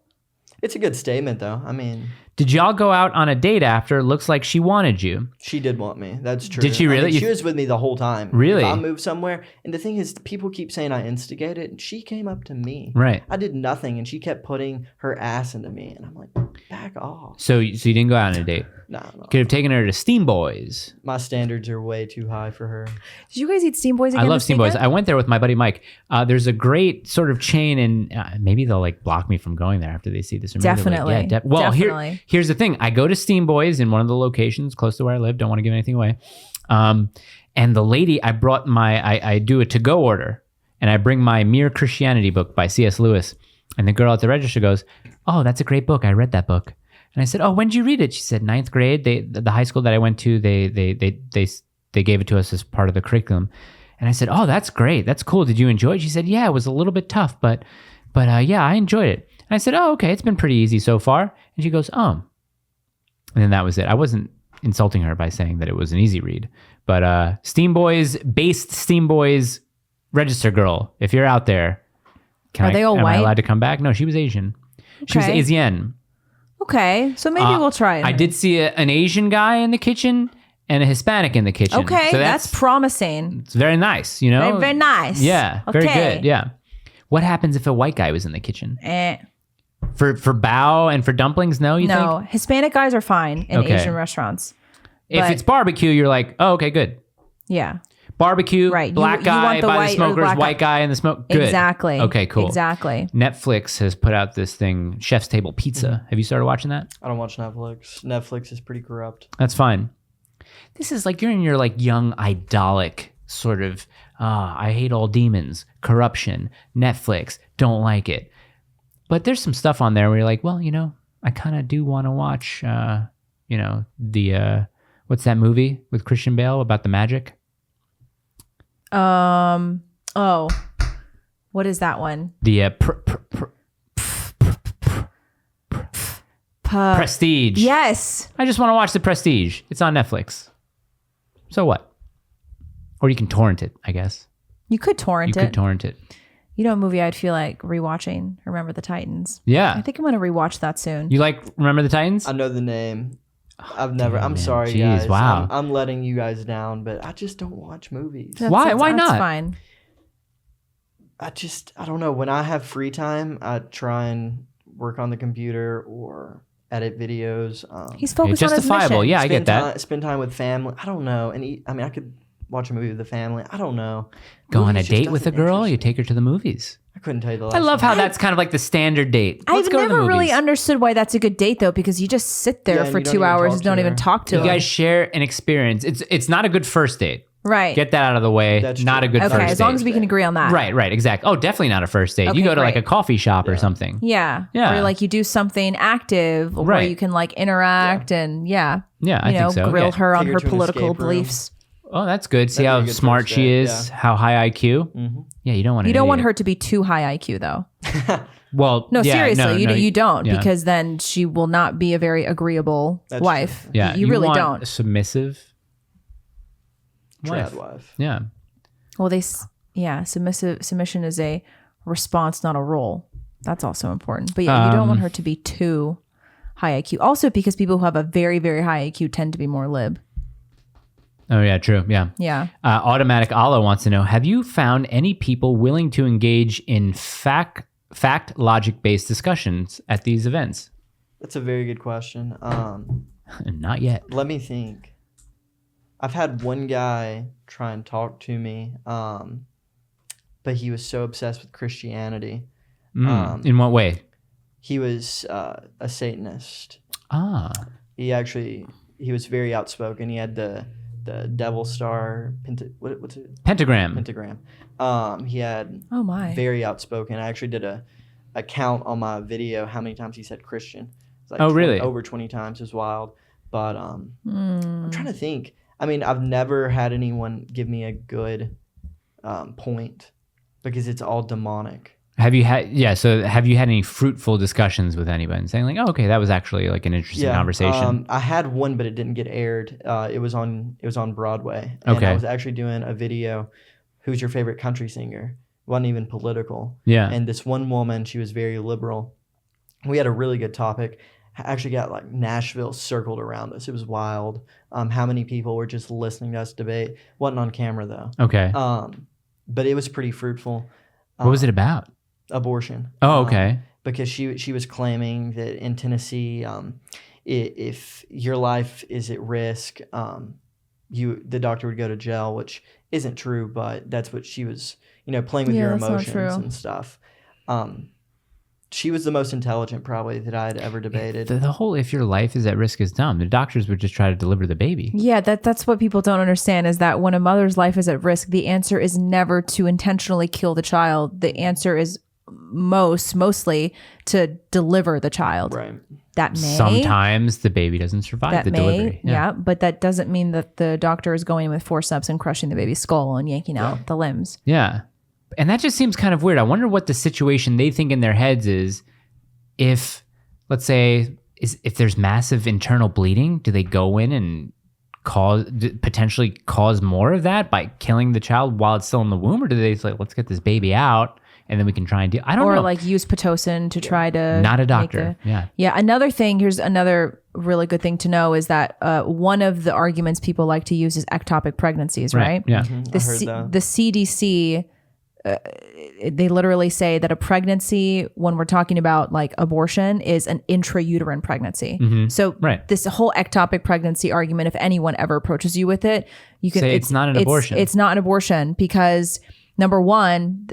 S5: It's a good statement, though. I mean,
S1: Did y'all go out on a date after? Looks like she wanted you.
S5: she did want me. That's true.
S1: Did she really?
S5: I mean, she was with me the whole time.
S1: Really?
S5: If I moved somewhere, and the thing is, people keep saying I instigated, and she came up to me.
S1: Right.
S5: I did nothing, and she kept putting her ass into me, and I'm like, back off.
S1: So you didn't go out on a date.
S5: No.
S1: Could have taken her to Steam Boys.
S5: My standards are way too high for her.
S2: Did you guys eat Steam Boys again?
S1: I love
S2: this
S1: Steam Boys.
S2: weekend?
S1: I went there with my buddy Mike. There's a great sort of chain, and maybe they'll like block me from going there after they see this. Or maybe they're like,
S2: Definitely.
S1: well,
S2: Definitely.
S1: here's the thing. I go to Steam Boys in one of the locations close to where I live. Don't want to give anything away. And the lady, I brought I do a to-go order, and I bring my Mere Christianity book by C.S. Lewis. And the girl at the register goes, "Oh, that's a great book. I read that book." And I said, "Oh, when did you read it?" She said, "Ninth grade. The high school that I went to, they gave it to us as part of the curriculum." And I said, "Oh, that's great. That's cool. Did you enjoy it?" She said, "Yeah, it was a little bit tough, but yeah, I enjoyed it." And I said, "Oh, okay. It's been pretty easy so far." And she goes, "Oh." And then that was it. I wasn't insulting her by saying that it was an easy read, but Steam Boys register girl, if you're out there,
S2: Are they all
S1: am I
S2: white?
S1: allowed to come back? No, she was Asian. She was
S2: Okay.
S1: Asian.
S2: Okay, so maybe we'll try it.
S1: I did see an Asian guy in the kitchen and a Hispanic in the kitchen.
S2: Okay,
S1: so
S2: that's promising.
S1: it's very nice, you know?
S2: Very, very nice.
S1: Yeah, very
S2: Okay.
S1: good. Yeah. What happens if a white guy was in the kitchen?
S2: Eh.
S1: For bao and for dumplings? No, you
S2: No,
S1: think?
S2: Hispanic guys are fine in
S1: Okay.
S2: Asian restaurants.
S1: If
S2: but-
S1: it's barbecue, you're like, oh, okay, good.
S2: Yeah,
S1: Barbecue,
S2: Right.
S1: black
S2: You
S1: guy
S2: want the
S1: by
S2: white or
S1: the
S2: the
S1: smokers,
S2: black
S1: white guy in the smoke. Good.
S2: exactly.
S1: Okay, cool.
S2: Exactly.
S1: Netflix has put out this thing, Chef's Table Pizza. Have you started watching that?
S5: I don't watch Netflix. Netflix is pretty corrupt.
S1: That's fine. This is like you're in your like young idolic sort of I hate all demons, corruption, Netflix, don't like it. But there's some stuff on there where you're like, well, you know, I kind of do want to watch you know, the what's that movie with Christian Bale about the magic?
S2: Oh, what is that one?
S1: The Prestige.
S2: Yes.
S1: I just want to watch The Prestige. It's on Netflix. So what? Or you can torrent it, I guess.
S2: You could torrent
S1: You
S2: it.
S1: could torrent it.
S2: You know, a movie I'd feel like rewatching. Remember the Titans.
S1: Yeah.
S2: I think I'm gonna rewatch that soon.
S1: You like Remember the Titans?
S5: I know the name. I've never.
S1: damn,
S5: I'm
S1: man.
S5: sorry,
S1: Jeez,
S5: guys.
S1: wow.
S5: I'm letting you guys down, but I just don't watch movies.
S1: Why? Why
S2: that's
S1: not?
S2: Fine.
S5: I don't know. When I have free time, I try and work on the computer or edit videos.
S2: He's focused on his
S1: justifiable.
S2: mission.
S1: Yeah, I get that.
S5: Spend time with family. I don't know. And eat, I mean, I could watch a movie with the family. I don't know.
S1: Go on a
S5: Movies just
S1: date with a
S5: doesn't
S1: girl,
S5: interest
S1: you
S5: me.
S1: take her to the movies.
S5: I couldn't tell you the last
S1: I love how
S5: time.
S1: that's kind of like the standard date. Let's
S2: I've
S1: go to the
S2: never really
S1: movies.
S2: understood why that's a good date though, because you just sit there
S5: Yeah, and
S2: for
S5: you don't
S2: 2
S5: even
S2: hours
S5: talk
S2: and don't
S5: to
S2: even
S5: her.
S2: talk to
S1: You
S2: him.
S1: guys share an experience. It's not a good first date.
S2: Right.
S1: Get that out of the way.
S5: That's
S1: Not
S5: true.
S1: a good
S2: okay,
S1: first
S2: as long
S1: date.
S2: as we can agree on that.
S1: Right, exactly. Oh, definitely not a first date. You
S2: Okay,
S1: go to like a
S2: great.
S1: coffee shop or something.
S2: Yeah.
S1: Yeah.
S2: Or like you do something active where
S1: Right.
S2: you can like interact and
S1: Yeah, I
S2: you know,
S1: think so.
S2: grill
S1: Yeah.
S2: her on
S5: Take her
S2: her
S5: to an
S2: political
S5: escape room.
S2: beliefs.
S1: Oh, that's good. See
S5: That'd
S1: how
S5: be a good
S1: smart
S5: first
S1: she
S5: date,
S1: is,
S5: yeah.
S1: how high IQ. Yeah, you don't want
S2: You don't want her to be too high IQ though.
S1: Well,
S2: No,
S1: yeah,
S2: seriously, you don't
S1: yeah.
S2: because then she will not be a very agreeable
S5: That's
S2: wife.
S5: true.
S1: Yeah,
S2: You really
S1: want
S2: don't.
S1: a submissive
S5: Trad wife.
S1: Yeah.
S2: Well, submission is a response, not a role. That's also important. But yeah, you don't want her to be too high IQ. Also, because people who have a very, very high IQ tend to be more lib.
S1: Oh yeah, true. Yeah.
S2: Yeah.
S1: Automatic Allah wants to know: have you found any people willing to engage in fact logic based discussions at these events?
S5: That's a very good question.
S1: Not yet.
S5: Let me think. I've had one guy try and talk to me, but he was so obsessed with Christianity.
S1: In what way?
S5: He was a Satanist.
S1: Ah.
S5: He was very outspoken. He had the devil star what's it?
S1: Pentagram.
S5: Pentagram. He had
S2: Oh my.
S5: very outspoken. I actually did a count on my video how many times he said Christian. It's like
S1: Oh, really?
S5: over 20 times. Is wild. But I'm trying to think. I mean, I've never had anyone give me a good point because it's all demonic.
S1: Have you had any fruitful discussions with anyone saying like, oh, okay, that was actually like an interesting conversation?
S5: I had one, but it didn't get aired. It was on Broadway. And
S1: Okay.
S5: I was actually doing a video, who's your favorite country singer? It wasn't even political.
S1: Yeah.
S5: And this one woman, she was very liberal. We had a really good topic. Actually got like Nashville circled around us. It was wild. How many people were just listening to us debate. Wasn't on camera though.
S1: Okay.
S5: But it was pretty fruitful.
S1: What was it about?
S5: Abortion.
S1: Oh, okay.
S5: Because she was claiming that in Tennessee, if your life is at risk, the doctor would go to jail, which isn't true, but that's what she was, playing with your
S2: that's not
S5: emotions
S2: true.
S5: and stuff. She was the most intelligent probably that I had ever debated.
S1: The whole if your life is at risk is dumb. The doctors would just try to deliver the baby.
S2: Yeah, that's what people don't understand is that when a mother's life is at risk, the answer is never to intentionally kill the child. The answer is mostly to deliver the child.
S5: Right.
S2: That may
S1: Sometimes the baby doesn't survive the delivery.
S2: Yeah, but that doesn't mean that the doctor is going in with forceps and crushing the baby's skull and yanking out the limbs.
S1: Yeah. And that just seems kind of weird. I wonder what the situation they think in their heads is if, let's say, if there's massive internal bleeding, do they go in and potentially cause more of that by killing the child while it's still in the womb? Or do they say, let's get this baby out and then we can try and I don't know.
S2: Or like use Pitocin to try to...
S1: Not a doctor. Yeah.
S2: Another thing, here's another really good thing to know is that one of the arguments people like to use is ectopic pregnancies, right?
S1: Yeah.
S5: I heard that.
S2: The CDC... they literally say that a pregnancy, when we're talking about like abortion, is an intrauterine pregnancy. So this whole ectopic pregnancy argument, if anyone ever approaches you with it, you can
S1: say it's not an abortion.
S2: It's not an abortion because number one,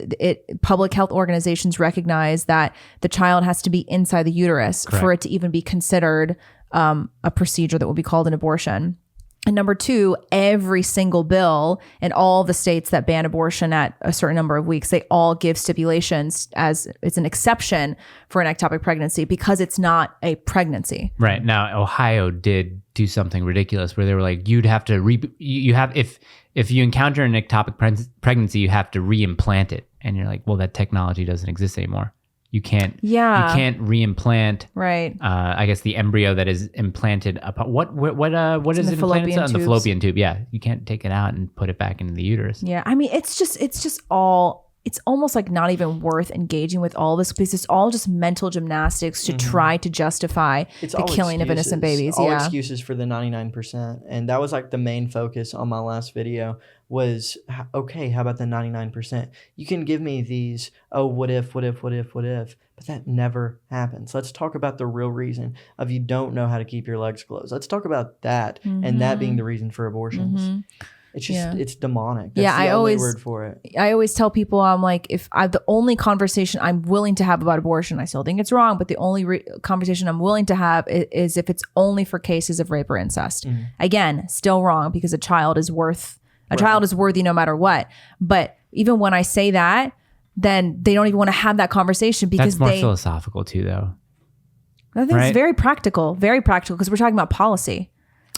S2: public health organizations recognize that the child has to be inside the uterus for it to even be considered a procedure that would be called an abortion. And number two, every single bill in all the states that ban abortion at a certain number of weeks, they all give stipulations as it's an exception for an ectopic pregnancy because it's not a pregnancy.
S1: Right. Now, Ohio did do something ridiculous where they were like, you'd have to, if you encounter an ectopic pregnancy, you have to re-implant it. And you're like, well, that technology doesn't exist anymore. You can't re-implant.
S2: Right.
S1: I guess the embryo that is implanted upon what is it implanted on the fallopian tube? Yeah, you can't take it out and put it back into the uterus.
S2: Yeah, I mean it's almost like not even worth engaging with all this because it's all just mental gymnastics to try to justify the killing of innocent babies.
S5: All excuses for the 99%, and that was like the main focus on my last video. Was okay, how about the 99%? You can give me these, what if, but that never happens. Let's talk about the real reason of you don't know how to keep your legs closed. Let's talk about that, and that being the reason for abortions. It's just, it's demonic. That's the only word for it.
S2: I always tell people, I'm like, the only conversation I'm willing to have about abortion, I still think it's wrong, but the only conversation I'm willing to have is if it's only for cases of rape or incest. Again, still wrong because a child is worthy no matter what. But even when I say that, then they don't even want to have that conversation because
S1: that's more philosophical too, though.
S2: I think it's very practical because we're talking about policy.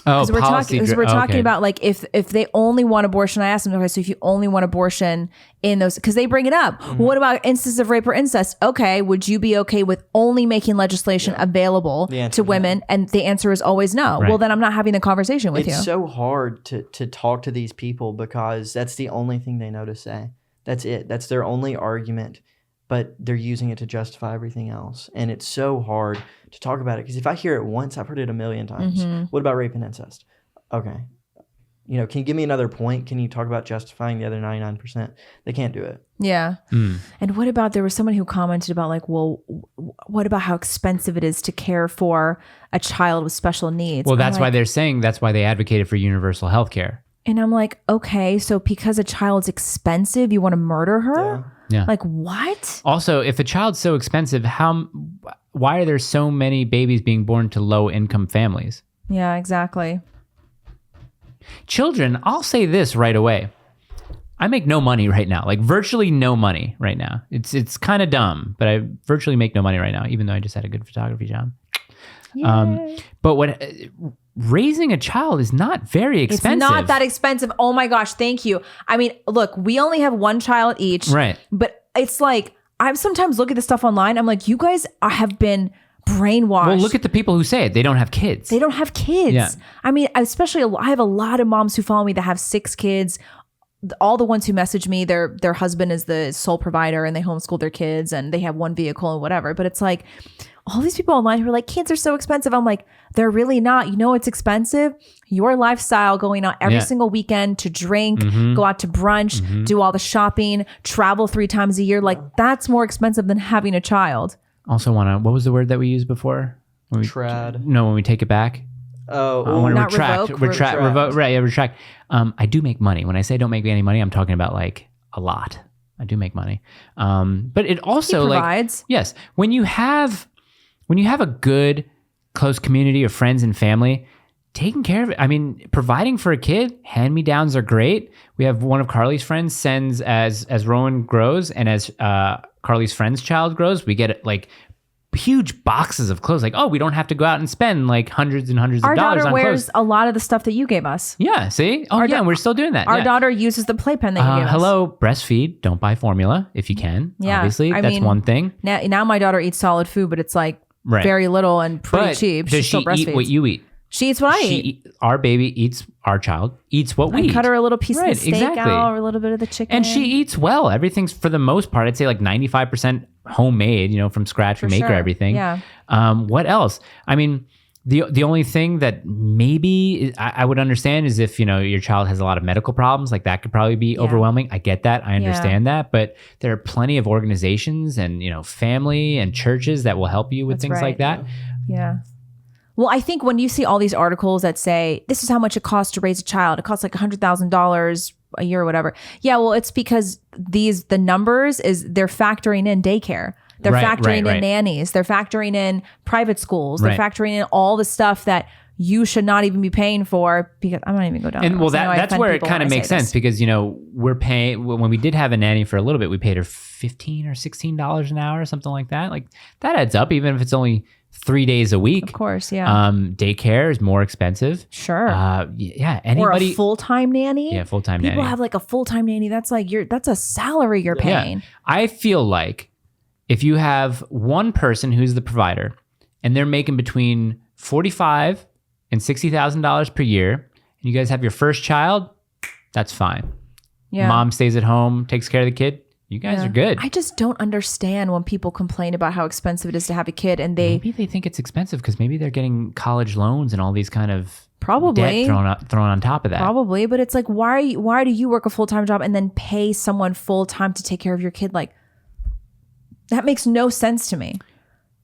S1: Oh,
S2: we're talking about like if they only want abortion, I asked them, okay, so if you only want abortion in those, because they bring it up. What about instances of rape or incest? Okay, would you be okay with only making legislation available to women? And the answer is always no.
S1: Right.
S2: Well, then I'm not having the conversation with you.
S5: It's so hard to talk to these people because that's the only thing they know to say. That's it. That's their only argument. But they're using it to justify everything else. And it's so hard to talk about it. Because if I hear it once, I've heard it a million times. What about rape and incest? Okay. Can you give me another point? Can you talk about justifying the other 99%? They can't do it.
S2: Yeah. And what about, there was someone who commented about like, well, what about how expensive it is to care for a child with special needs?
S1: Well, that's why that's why they advocated for universal health care.
S2: And I'm like, okay, so because a child's expensive, you want to murder her?
S1: Yeah.
S2: Like what?
S1: Also, if a child's so expensive, why are there so many babies being born to low income families?
S2: Yeah, exactly.
S1: Children, I'll say this right away. I make no money right now, like virtually no money right now. It's kind of dumb, but I virtually make no money right now, even though I just had a good photography job. But what raising a child is not very expensive.
S2: It's not that expensive. Oh my gosh, thank you. I mean, look, we only have one child each.
S1: Right.
S2: But it's like, I sometimes look at the stuff online. I'm like, you guys have been brainwashed.
S1: Well, look at the people who say it. They don't have kids.
S2: They don't have kids.
S1: Yeah.
S2: I mean, especially I have a lot of moms who follow me that have 6 kids. All the ones who message me, their husband is the sole provider and they homeschool their kids and they have one vehicle and whatever. But it's like all these people online who are like, kids are so expensive. I'm like, they're really not. You know, it's expensive. Your lifestyle going out every single weekend to drink, go out to brunch, do all the shopping, travel 3 times a year. Like that's more expensive than having a child.
S1: Also what was the word that we used before?
S5: Trad.
S1: No, when we take it back.
S5: Oh,
S1: I want to
S2: Not
S1: retract.
S2: revoke,
S1: Revoke. Right, yeah, retract. I do make money. When I say don't make any money, I'm talking about like a lot. I do make money. But it also
S2: He provides.
S1: like yes, when you have a good close community of friends and family, taking care of it. I mean, providing for a kid, hand-me-downs are great. We have one of Carly's friends sends as Rowan grows and as Carly's friend's child grows, we get like huge boxes of clothes. Like, oh, we don't have to go out and spend like hundreds and hundreds of dollars on clothes.
S2: Our daughter wears a lot of the stuff that you gave us.
S1: Yeah, see? Oh, yeah, and we're still doing that.
S2: Our daughter uses the playpen that you gave us.
S1: Hello, breastfeed. Don't buy formula if you can.
S2: Yeah,
S1: obviously,
S2: I
S1: that's
S2: mean,
S1: one thing.
S2: Now my daughter eats solid food, but it's like very little and pretty
S1: But
S2: cheap.
S1: does she
S2: still breastfeeds.
S1: eat what you eat?
S2: She eats what I eat.
S1: Our baby eats, our child eats what we eat.
S2: Cut her a little piece of the steak
S1: exactly.
S2: out or a little bit of the chicken.
S1: And she eats well. Everything's, for the most part, I'd say like 95% homemade, from scratch. We make her everything.
S2: Yeah.
S1: What else? I mean, the only thing that maybe I would understand is if, your child has a lot of medical problems, like that could probably be overwhelming. I get that. I understand that. But there are plenty of organizations and, family and churches that will help you with things like that.
S2: Yeah. Well, I think when you see all these articles that say, this is how much it costs to raise a child, it costs like $100,000 a year or whatever. Yeah, well, it's because the numbers is they're factoring in daycare. They're factoring in nannies. They're factoring in private schools. They're factoring in all the stuff that you should not even be paying for, because I'm not even go down.
S1: And well, that's where it kind of makes sense because, we're paying, when we did have a nanny for a little bit, we paid her $15 or $16 an hour or something like that. Like that adds up, even if it's only 3 days a week.
S2: Of course, yeah.
S1: Daycare is more expensive.
S2: Sure.
S1: Yeah. Anybody,
S2: or a full-time nanny.
S1: Yeah, full-time nanny.
S2: People have like a full-time nanny. That's like that's a salary you're paying.
S1: Yeah. I feel like if you have one person who's the provider and they're making between $45,000 and $60,000 per year, and you guys have your first child, that's fine.
S2: Yeah.
S1: Mom stays at home, takes care of the kid. You guys are good.
S2: I just don't understand when people complain about how expensive it is to have a kid, and
S1: maybe they think it's expensive because maybe they're getting college loans and all these kind of
S2: probably
S1: debt thrown on top of that.
S2: Probably, but it's like why do you work a full-time job and then pay someone full-time to take care of your kid? Like that makes no sense to me.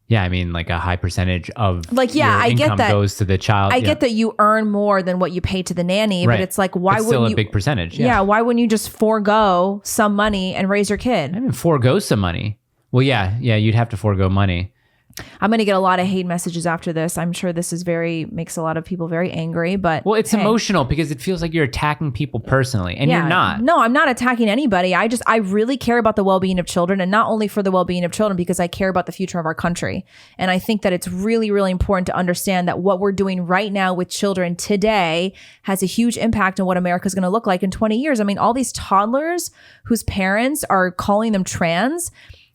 S1: Yeah, I mean, like a high percentage of
S2: I get that
S1: goes to the child.
S2: I get that you earn more than what you pay to the nanny, but it's like why wouldn't
S1: still
S2: you?
S1: A big percentage.
S2: Yeah, why wouldn't you just forego some money and raise your kid?
S1: I mean, forego some money. Well, yeah, you'd have to forego money.
S2: I'm going to get a lot of hate messages after this. I'm sure this is makes a lot of people very angry, but
S1: well, it's emotional because it feels like you're attacking people personally, and you're not.
S2: No, I'm not attacking anybody. I really care about the well-being of children, and not only for the well-being of children, because I care about the future of our country. And I think that it's really, really important to understand that what we're doing right now with children today has a huge impact on what America's going to look like in 20 years. I mean, all these toddlers whose parents are calling them trans,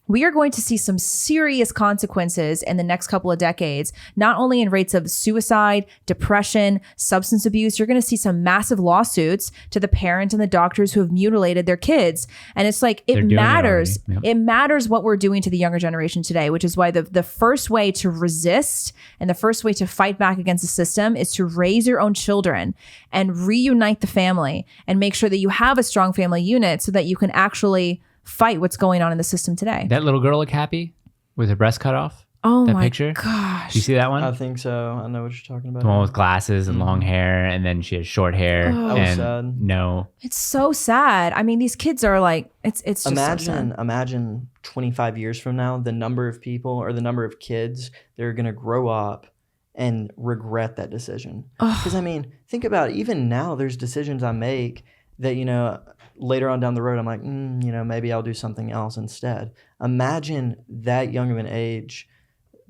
S2: we are going to see some serious consequences in the next couple of decades, not only in rates of suicide, depression, substance abuse. You're going to see some massive lawsuits to the parent and the doctors who have mutilated their kids. And it's like, it matters. It matters what we're doing to the younger generation today, which is why the first way to resist and the first way to fight back against the system is to raise your own children and reunite the family and make sure that you have a strong family unit so that you can actually fight what's going on in the system today.
S1: That little girl look happy with her breast cut off?
S2: Oh
S1: that
S2: my
S1: picture?
S2: gosh.
S1: Do you see that one?
S5: I think so. I know what you're talking about.
S1: The one with glasses and long hair, and then she has short hair. And
S5: sad.
S1: No.
S2: It's so sad. I mean, these kids are like, it's just
S5: imagine 25 years from now, the number of people or the number of kids that are going to grow up and regret that decision. Because I mean, think about it. Even now, there's decisions I make that, later on down the road, I'm like, maybe I'll do something else instead. Imagine that young of an age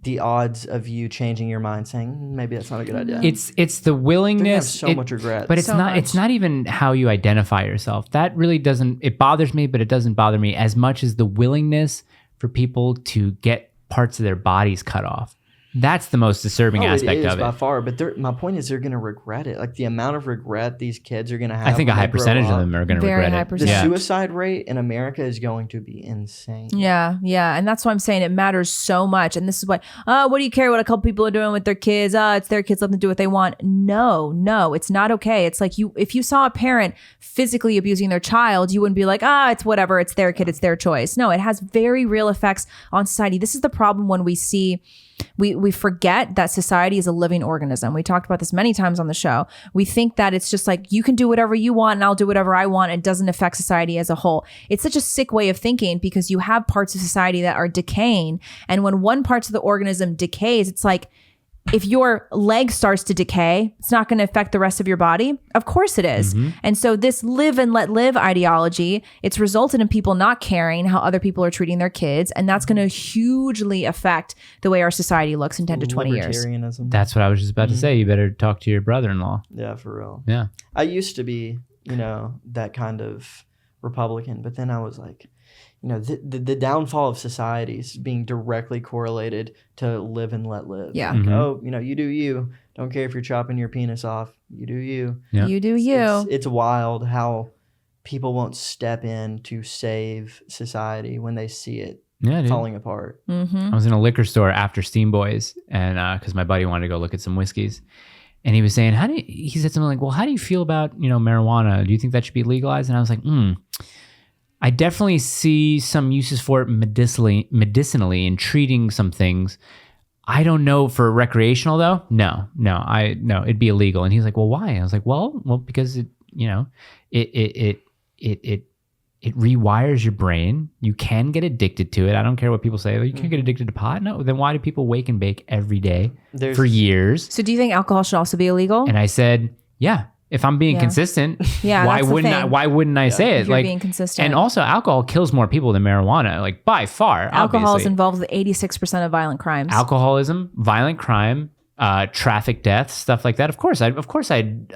S5: the odds of you changing your mind, saying maybe that's not a good idea.
S1: It's the
S5: They're gonna have
S1: willingness.
S5: so much regret.
S1: But it's
S2: So
S1: not.
S2: much.
S1: It's not even how you identify yourself. That really doesn't. It bothers me, but it doesn't bother me as much as the willingness for people to get parts of their bodies cut off. That's the most disturbing aspect
S5: it is
S1: of
S5: by
S1: it.
S5: far. But my point is, they're going to regret it. Like the amount of regret these kids are going to have.
S1: I think a
S5: when
S1: high
S5: they grow
S1: percentage of
S5: up.
S1: them are going to
S2: Very
S1: regret
S2: high
S1: it.
S2: percentage.
S5: The
S1: Yeah.
S5: suicide rate in America is going to be insane.
S2: Yeah, yeah. And that's why I'm saying it matters so much. And this is why, what do you care what a couple people are doing with their kids? It's their kids, let them do what they want. No, it's not okay. It's like if you saw a parent physically abusing their child, you wouldn't be like, it's whatever, it's their kid, it's their choice. No, it has very real effects on society. This is the problem when we see we forget that society is a living organism. We talked about this many times on the show. We think that it's just like you can do whatever you want and I'll do whatever I want. It doesn't affect society as a whole. It's such a sick way of thinking because you have parts of society that are decaying. And when one part of the organism decays, it's like if your leg starts to decay, it's not going to affect the rest of your body. Of course it is. And so this live and let live ideology, it's resulted in people not caring how other people are treating their kids. And that's going to hugely affect the way our society looks in 10 to 20 years.
S5: Libertarianism.
S1: That's what I was just about to say. You better talk to your brother-in-law.
S5: Yeah, for real.
S1: Yeah.
S5: I used to be, that kind of Republican, but then I was like, the downfall of societies being directly correlated to live and let live.
S2: Yeah.
S5: Like, you do you. Don't care if you're chopping your penis off. You do you.
S1: Yeah.
S2: You do you.
S5: It's wild how people won't step in to save society when they see it
S1: Yeah, dude.
S5: falling apart.
S2: Mm-hmm.
S1: I was in a liquor store after Steam Boys, and because my buddy wanted to go look at some whiskeys, and he was saying, he said something like, well, how do you feel about, marijuana? Do you think that should be legalized? And I was like, I definitely see some uses for it medicinally in treating some things. I don't know for recreational though. No, it'd be illegal. And he's like, well, why? I was like, well, because it rewires your brain. You can get addicted to it. I don't care what people say. Oh, you can't get addicted to pot. No, then why do people wake and bake every day for years?
S2: So do you think alcohol should also be illegal?
S1: And I said, yeah. If I'm being consistent,
S2: Yeah,
S1: why
S2: that's the
S1: wouldn't I?
S2: thing.
S1: Why wouldn't I say it?
S2: If you're being consistent.
S1: And also, alcohol kills more people than marijuana, like by far.
S2: Alcohol is
S1: obviously.
S2: involved with 86% of violent crimes.
S1: Alcoholism, violent crime, traffic deaths, stuff like that. Of course, I'd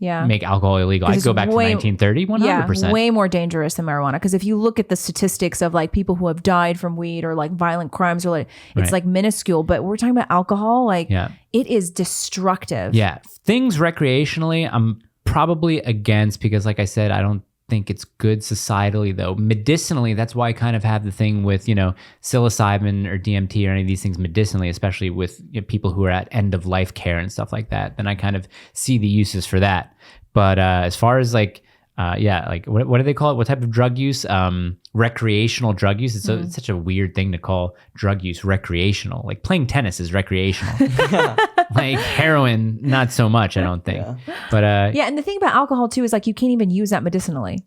S1: make alcohol illegal. I'd go back to 1930, 100%.
S2: Yeah, way more dangerous than marijuana. Because if you look at the statistics of like people who have died from weed or like violent crimes, or like it's like minuscule. But we're talking about alcohol, like it is destructive.
S1: Yeah, things recreationally, I'm probably against because, like I said, I don't think it's good societally though. Medicinally, that's why I kind of have the thing with psilocybin or DMT or any of these things medicinally, especially with people who are at end of life care and stuff like that. Then I kind of see the uses for that. But as far as like what do they call it? What type of drug use? Recreational drug use. It's such a weird thing to call drug use recreational. Like playing tennis is recreational. Like heroin, not so much, I don't think. But
S2: and the thing about alcohol too is like you can't even use that medicinally.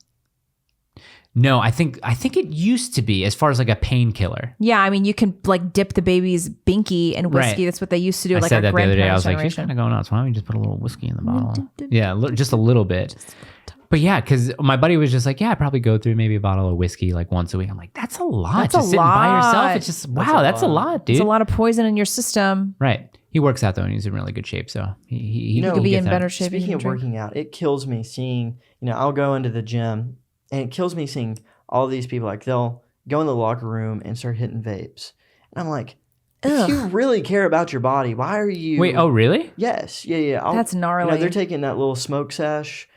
S1: No, I think it used to be as far as like a painkiller.
S2: Yeah, I mean you can like dip the baby's binky in whiskey.
S1: Right.
S2: That's what they used to do.
S1: I
S2: like
S1: said
S2: our
S1: that the other day. I was
S2: grandparents'
S1: like, she's
S2: generation.
S1: kind of going nuts. Why don't we just put a little whiskey in the bottle? Yeah, just a little bit. But yeah, because my buddy was just like, yeah, I'd probably go through maybe a bottle of whiskey like once a week. I'm like, that's a lot.
S2: That's
S1: just
S2: a
S1: sitting by
S2: lot.
S1: yourself. It's just, wow, that's a lot, dude.
S2: It's a lot of poison in your system.
S1: Right. He works out though, and he's in really good shape. So he
S2: could be
S1: gets
S2: in
S1: out.
S2: better shape.
S5: Speaking of working out, it kills me seeing, I'll go into the gym and it kills me seeing all these people, like they'll go in the locker room and start hitting vapes. And I'm like, if you really care about your body, why are you...
S1: Wait, oh really?
S5: Yes. Yeah.
S2: That's gnarly.
S5: They're taking that little smoke sesh.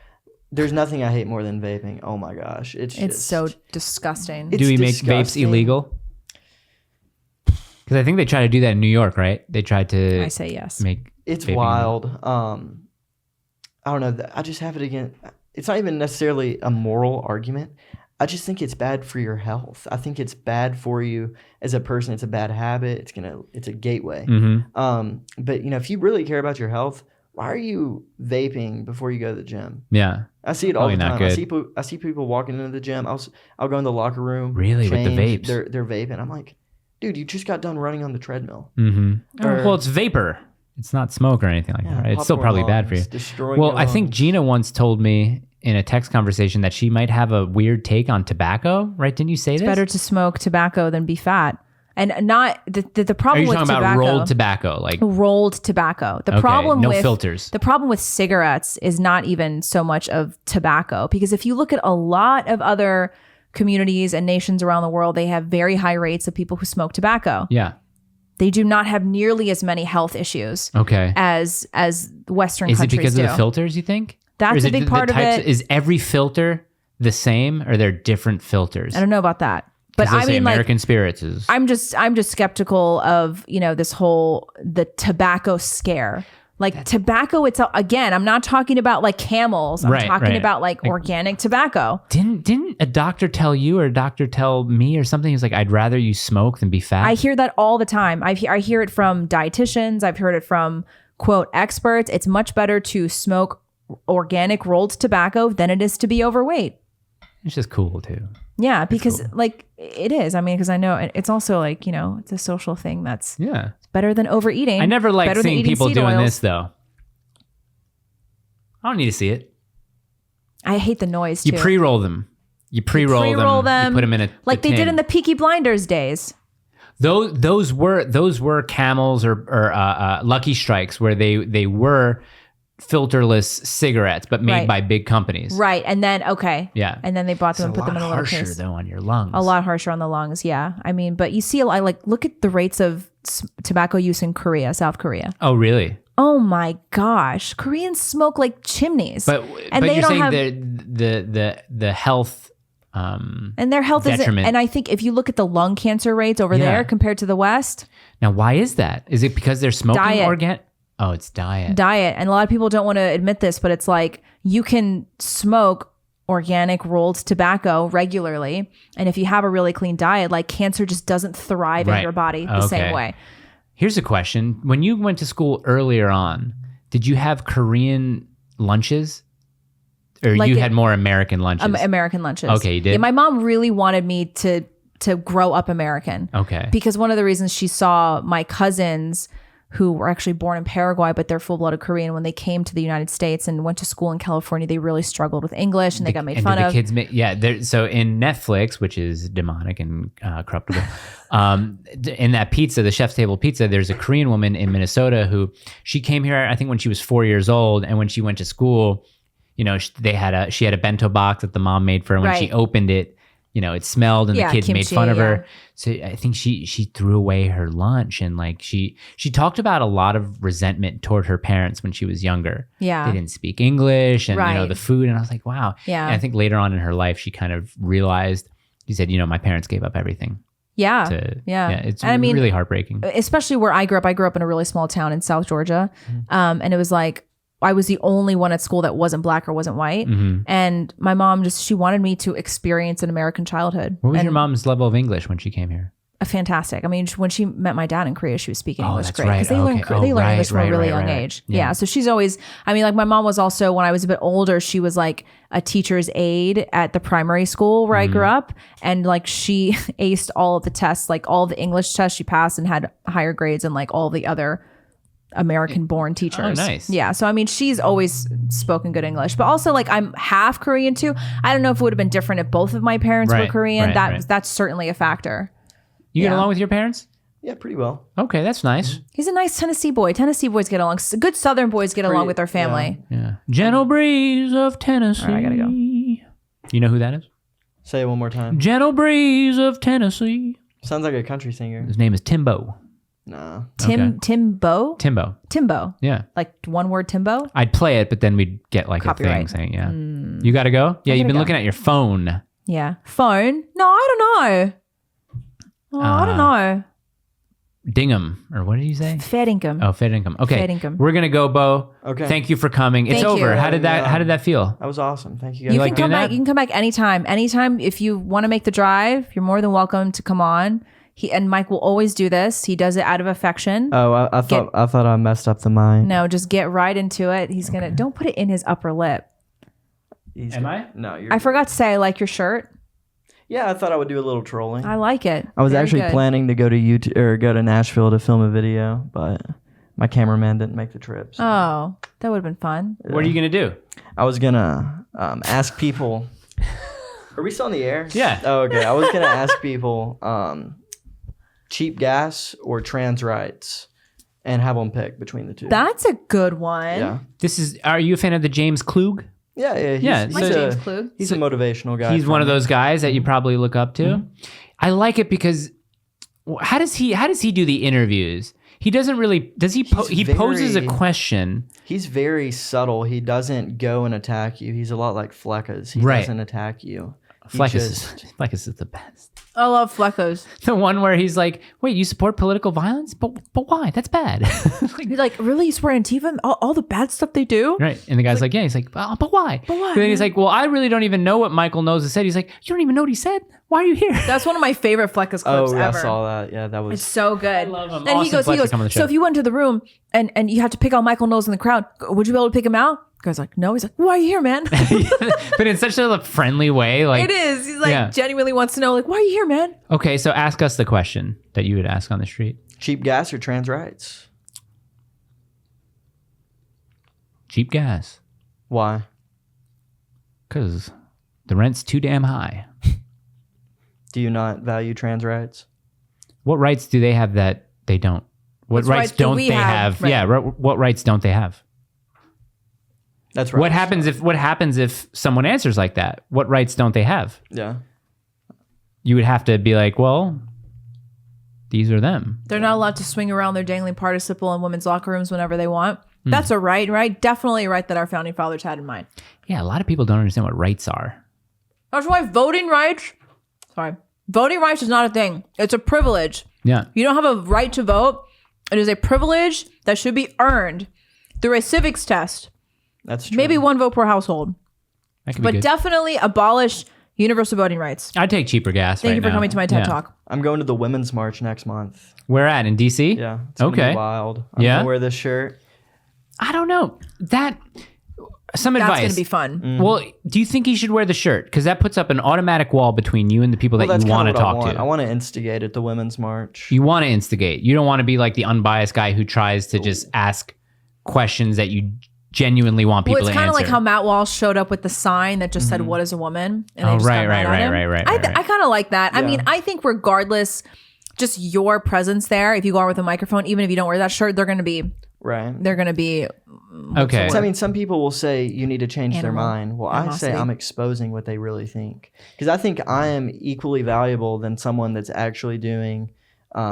S5: There's nothing I hate more than vaping. Oh my gosh. It's
S2: so disgusting.
S1: Do we make vapes illegal? Because I think they try to do that in New York, right? They tried to...
S2: I say yes.
S1: Make
S5: It's
S1: vaping
S5: wild. I don't know. I just have it again. It's not even necessarily a moral argument. I just think it's bad for your health. I think it's bad for you as a person. It's a bad habit. It's a gateway.
S1: Mm-hmm.
S5: But if you really care about your health, why are you vaping before you go to the gym?
S1: Yeah.
S5: I see it all the
S1: Probably not
S5: time.
S1: good.
S5: I see people walking into the gym. I'll go in the locker room.
S1: Really? With the
S5: change,
S1: vapes?
S5: They're vaping. I'm like, dude, you just got done running on the treadmill.
S1: Mm-hmm.
S5: Or-
S1: Well, it's vapor. It's not smoke or anything like that, right? It's still
S5: popcorn
S1: probably bad for you.
S5: lungs, destroying
S1: Well,
S5: your
S1: I think
S5: lungs.
S1: Gina once told me in a text conversation that she might have a weird take on tobacco, right? Didn't you say this?
S2: Better to smoke tobacco than be fat. And not the
S1: Are
S2: problem
S1: you
S2: with
S1: talking
S2: tobacco.
S1: about rolled tobacco? Like,
S2: Rolled tobacco. The
S1: okay,
S2: problem
S1: no
S2: with
S1: filters.
S2: The problem with cigarettes is not even so much of tobacco, because if you look at a lot of other communities and nations around the world, they have very high rates of people who smoke tobacco.
S1: Yeah.
S2: They do not have nearly as many health issues
S1: Okay.
S2: as Western
S1: Is it
S2: countries
S1: because
S2: do.
S1: of the filters, you think?
S2: That's
S1: Or is
S2: a
S1: it
S2: big
S1: the
S2: part of
S1: types-
S2: it.
S1: Is every filter the same, or are there different filters?
S2: I don't know about that. But
S1: 'Cause they'll
S2: I
S1: say
S2: mean,
S1: American spirits is.
S2: I'm just skeptical of, this whole the tobacco scare. Like tobacco itself, again, I'm not talking about like Camels. I'm
S1: Right,
S2: talking
S1: right.
S2: about like organic tobacco.
S1: Didn't a doctor tell you, or a doctor tell me or something? He's like, I'd rather you smoke than be fat.
S2: I hear that all the time. I hear it from dietitians. I've heard it from, quote, experts. It's much better to smoke organic rolled tobacco than it is to be overweight.
S1: It's just cool too.
S2: Yeah, because
S1: cool.
S2: like it is. I mean, because I know it's also like, it's a social thing that's
S1: Yeah.
S2: better than overeating.
S1: I never liked
S2: better than
S1: seeing
S2: eating
S1: people
S2: seed
S1: doing
S2: oils.
S1: this though. I don't need to see it.
S2: I hate the noise too.
S1: You pre-roll them. You pre-roll them. You put them in a
S2: like they did
S1: tin.
S2: in the Peaky Blinders days.
S1: Those were Camels or Lucky Strikes, where they were filterless cigarettes, but made
S2: Right.
S1: by big companies.
S2: Right. And then, okay.
S1: Yeah.
S2: And then they bought them
S1: It's
S2: and put them in a little
S1: harsher
S2: case.
S1: though on your lungs.
S2: A lot harsher on the lungs. Yeah. I mean, but you see, I like look at the rates of tobacco use in Korea, South Korea.
S1: Oh, really?
S2: Oh my gosh. Koreans smoke like chimneys.
S1: But
S2: they
S1: you're
S2: don't
S1: saying
S2: have,
S1: the health.
S2: and their health is,
S1: detriment.
S2: and I think if you look at the lung cancer rates over
S1: Yeah.
S2: there compared to the West,
S1: Now, why is that? Is it because they're smoking
S2: Diet.
S1: organic? Oh, it's diet.
S2: diet. And a lot of people don't want to admit this, but it's like you can smoke organic rolled tobacco regularly. And if you have a really clean diet, like cancer just doesn't thrive in
S1: Right.
S2: your body the same
S1: Okay.
S2: way.
S1: Here's a question. When you went to school earlier on, did you have Korean lunches? Or
S2: Like
S1: you
S2: it-
S1: had more American lunches?
S2: American lunches.
S1: Okay, you did?
S2: Yeah, my mom really wanted me to grow up American.
S1: Okay.
S2: Because one of the reasons she saw my cousins who were actually born in Paraguay, but they're full-blooded Korean, when they came to the United States and went to school in California, they really struggled with English and they got made
S1: and
S2: fun
S1: did the
S2: of.
S1: kids so in Netflix, which is demonic and corruptible, in that pizza, the chef's table pizza, there's a Korean woman in Minnesota who she came here, I think when she was 4 years old, and when she went to school, she had a bento box that the mom made for her. When she
S2: Right.
S1: opened it, it smelled, and
S2: Yeah,
S1: the kids made
S2: kimchi,
S1: fun of
S2: yeah.
S1: her. So I think she threw away her lunch, and like she talked about a lot of resentment toward her parents when she was younger.
S2: Yeah.
S1: They didn't speak English, and
S2: Right.
S1: the food, and I was like, wow.
S2: Yeah.
S1: And I think later on in her life, she kind of realized. She said, my parents gave up everything.
S2: Yeah.
S1: It's
S2: And I mean,
S1: really heartbreaking.
S2: especially where I grew up. I grew up in a really small town in South Georgia. And it was like, I was the only one at school that wasn't black or wasn't white.
S1: Mm-hmm.
S2: And my mom she wanted me to experience an American childhood.
S1: What was
S2: And
S1: your mom's level of English when she came here?
S2: fantastic. I mean, when she met my dad in Korea, she was speaking
S1: Oh,
S2: English
S1: that's
S2: great
S1: right.
S2: because they learn
S1: Okay. Oh,
S2: they learn
S1: right,
S2: English from a
S1: right,
S2: really
S1: right,
S2: young
S1: right.
S2: age.
S1: Yeah.
S2: Yeah. So she's always. I mean, like my mom was also when I was a bit older. She was like a teacher's aide at the primary school where I grew
S1: Mm-hmm.
S2: up, and like she aced all of the tests, like all the English tests she passed, and had higher grades than like all the other American-born teachers.
S1: Oh, nice.
S2: Yeah. So I mean, she's always spoken good English, but also like I'm half Korean too. I don't know if it would have been different if both of my parents were
S1: Right,
S2: Korean.
S1: right.
S2: That's certainly a factor.
S1: You get
S2: Yeah.
S1: along with your parents?
S5: Yeah, pretty well.
S1: Okay, that's nice.
S2: He's a nice Tennessee boy. Tennessee boys get along. Good Southern boys get along with their family.
S1: Yeah. Gentle breeze of Tennessee.
S2: All right, I gotta go.
S1: You know who that is?
S5: Say it one more time.
S1: Gentle breeze of Tennessee.
S5: Sounds like a country singer.
S1: His name is Timbo.
S5: Nah.
S1: Okay.
S2: Timbo?
S1: Timbo.
S2: Timbo.
S1: Yeah.
S2: Like one word Timbo?
S1: I'd play it, but then we'd get like
S2: Copyright.
S1: a thing saying, yeah. You got to go? Yeah, you've been
S2: go.
S1: looking at your phone.
S2: Yeah. Phone? No, I don't know. Oh, I don't know.
S1: Dingham, or what did you say?
S2: Fair income.
S1: Oh, Fed income. Okay.
S2: Fed income.
S1: We're going to go, Bo.
S5: Okay.
S1: Thank you for coming. It's
S2: Thank
S1: over.
S2: you.
S1: How did that feel?
S5: That was awesome. Thank you guys.
S2: You
S1: like
S2: can come
S1: doing
S2: back.
S1: that?
S2: You can come back anytime. Anytime if you want to make the drive, you're more than welcome to come on. And Mike will always do this. He does it out of affection.
S5: Oh, I thought I messed up the mic.
S2: No, just get right into it. He's gonna don't put it in his upper lip.
S1: Am I?
S5: No, you're
S2: I forgot to say I like your shirt.
S5: Yeah, I thought I would do a little trolling.
S2: I like it.
S5: I was
S2: Very
S5: actually
S2: good.
S5: planning to go to Nashville to film a video, but my cameraman didn't make the trip. So
S2: Oh, that would have been fun.
S1: What are you going to do?
S5: I was gonna ask people. Are we still on the air?
S1: Yeah.
S5: Oh, okay. I was gonna ask people cheap gas or trans rights, and have them pick between the two.
S2: That's a good one.
S5: Yeah.
S1: Are you a fan of the James Klug?
S5: Yeah. He's
S2: Like
S5: a,
S2: James Klug.
S5: He's a motivational guy.
S1: He's
S5: for
S1: one of
S5: me.
S1: those guys that you probably look up to. I like it because how does he do the interviews? He doesn't really, does he? He poses a question.
S5: He's very subtle. He doesn't go and attack you. He's a lot like Fleckas. He doesn't attack you.
S1: Fleckus is the best.
S2: I love Fleckos.
S1: The one where he's like, "Wait, you support political violence? But why? That's bad."
S2: He's like, really? You support Antifa? All the bad stuff they do?
S1: Right. And the guy's like, yeah. He's like, oh, but why?
S2: But why,
S1: And then he's
S2: man?
S1: like, well, I really don't even know what Michael knows has said. He's like, you don't even know what he said? Why are you here?
S2: That's one of my favorite Fleckos clips
S5: I
S2: ever.
S5: saw that. Yeah, that was.
S2: It's so good. I
S1: love him.
S2: And he
S1: Austin
S2: goes,
S1: Fletcher, come on the show.
S2: so if you went into the room and you had to pick out Michael Knowles in the crowd, would you be able to pick him out? The guy's like, no. He's like, why are you here, man?
S1: But in such a friendly way. Like,
S2: It is. He's like,
S1: Yeah.
S2: genuinely wants to know, like, why are you here, man?
S1: okay, so ask us the question that you would ask on the street.
S5: Cheap gas or trans rights?
S1: Cheap gas.
S5: Why?
S1: Because the rent's too damn high.
S5: Do you not value trans rights?
S1: What rights do they have that they don't? What
S2: What
S1: rights
S2: rights do
S1: don't
S2: we
S1: they
S2: have?
S1: have?
S2: Right.
S1: Yeah, what rights don't they have?
S5: That's right.
S1: What happens if someone answers like that? What rights don't they have?
S5: Yeah.
S1: You would have to be like, well, these are them.
S2: They're not allowed to swing around their dangling participle in women's locker rooms whenever they want. That's a right? Definitely a right that our founding fathers had in mind.
S1: Yeah, a lot of people don't understand what rights are.
S2: That's why voting rights is not a thing. It's a privilege.
S1: Yeah.
S2: You don't have a right to vote. It is a privilege that should be earned through a civics test.
S5: That's true.
S2: Maybe one vote per household.
S1: That could be
S2: But
S1: good.
S2: definitely abolish universal voting rights.
S1: I'd take cheaper gas.
S2: Thank you for
S1: now.
S2: coming to my TED
S1: Yeah.
S2: Talk.
S5: I'm going to the Women's March next month.
S1: Where at? In DC?
S5: Yeah. It's gonna
S1: Okay.
S5: be wild. I'm
S1: Yeah?
S5: gonna wear this shirt.
S1: I don't know. Some
S2: That's
S1: advice.
S2: going to be fun.
S1: Well, do you think he should wear the shirt? Because that puts up an automatic wall between you and the people
S5: Well,
S1: that
S5: that's
S1: you want to
S5: kinda what
S1: talk
S5: I want.
S1: to.
S5: I want to instigate at the Women's March.
S1: You want to instigate. You don't want to be like the unbiased guy who tries to just ask questions that you genuinely want people
S2: Well, it's
S1: to
S2: kind
S1: answer.
S2: of like how Matt Walsh showed up with the sign that just said, "What is a woman?" And they
S1: Oh,
S2: just
S1: right,
S2: got
S1: right,
S2: mad at
S1: right,
S2: him.
S1: right.
S2: I kind of like that. I mean, I think regardless, just your presence there, if you go out with a microphone, even if you don't wear that shirt, they're going to be
S5: Right.
S1: okay.
S5: So, I mean, some people will say you need to change their
S2: Animal
S5: mind. Well, I say
S2: animosity.
S5: I'm exposing what they really think. Because I think I am equally valuable than someone that's actually doing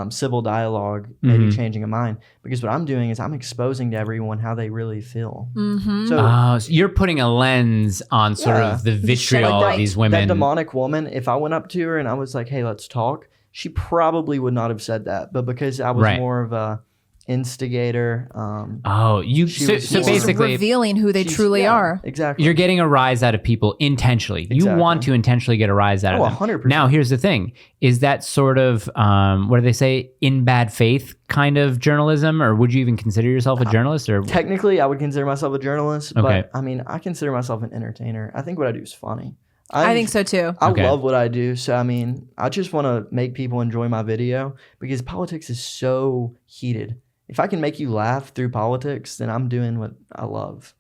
S5: civil dialogue, maybe changing a mind. Because what I'm doing is I'm exposing to everyone how they really feel.
S2: Mm-hmm.
S5: So,
S1: So you're putting a lens on sort
S5: Yeah.
S1: of the vitriol
S5: like
S1: of these women.
S5: that demonic woman, if I went up to her and I was like, hey, let's talk, she probably would not have said that. But because I was
S1: Right.
S5: more of a instigator,
S1: Oh, you
S5: She
S1: so,
S5: was
S1: so
S5: more-
S1: basically
S2: revealing who they
S5: she's-
S2: truly
S5: yeah,
S2: are.
S5: Exactly.
S1: you're getting a rise out of people intentionally. You
S5: Exactly.
S1: want to intentionally get a rise out
S5: Oh,
S1: of them.
S5: 100%.
S1: Now, here's the thing: is that sort of what do they say, in bad faith kind of journalism, or would you even consider yourself a journalist? Or
S5: Technically, I would consider myself a journalist,
S1: Okay.
S5: but I mean, I consider myself an entertainer. I think what I do is funny.
S2: I think so too.
S5: I
S1: Okay.
S5: love what I do. So, I mean, I just want to make people enjoy my video because politics is so heated. If I can make you laugh through politics, then I'm doing what I love.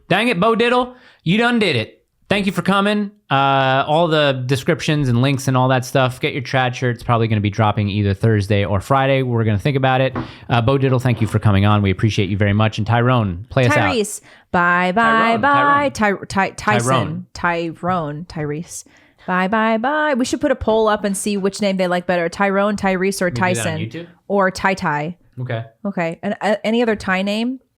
S1: dang it, Bo Diddle, you done did it. Thank you for coming. All the descriptions and links and all that stuff. Get your trad shirt. It's probably going to be dropping either Thursday or Friday. We're going to think about it. Bo Diddle, thank you for coming on. We appreciate you very much. And Tyrone, play us out.
S2: Tyrese, bye, bye, bye. Tyson, Tyrese. Bye, bye, bye. We should put a poll up and see which name they like better, Tyrone, Tyrese, or
S1: do that on
S2: Tyson,
S1: YouTube?
S2: or Tai Tai.
S1: Okay.
S2: Okay. And any other Thai name?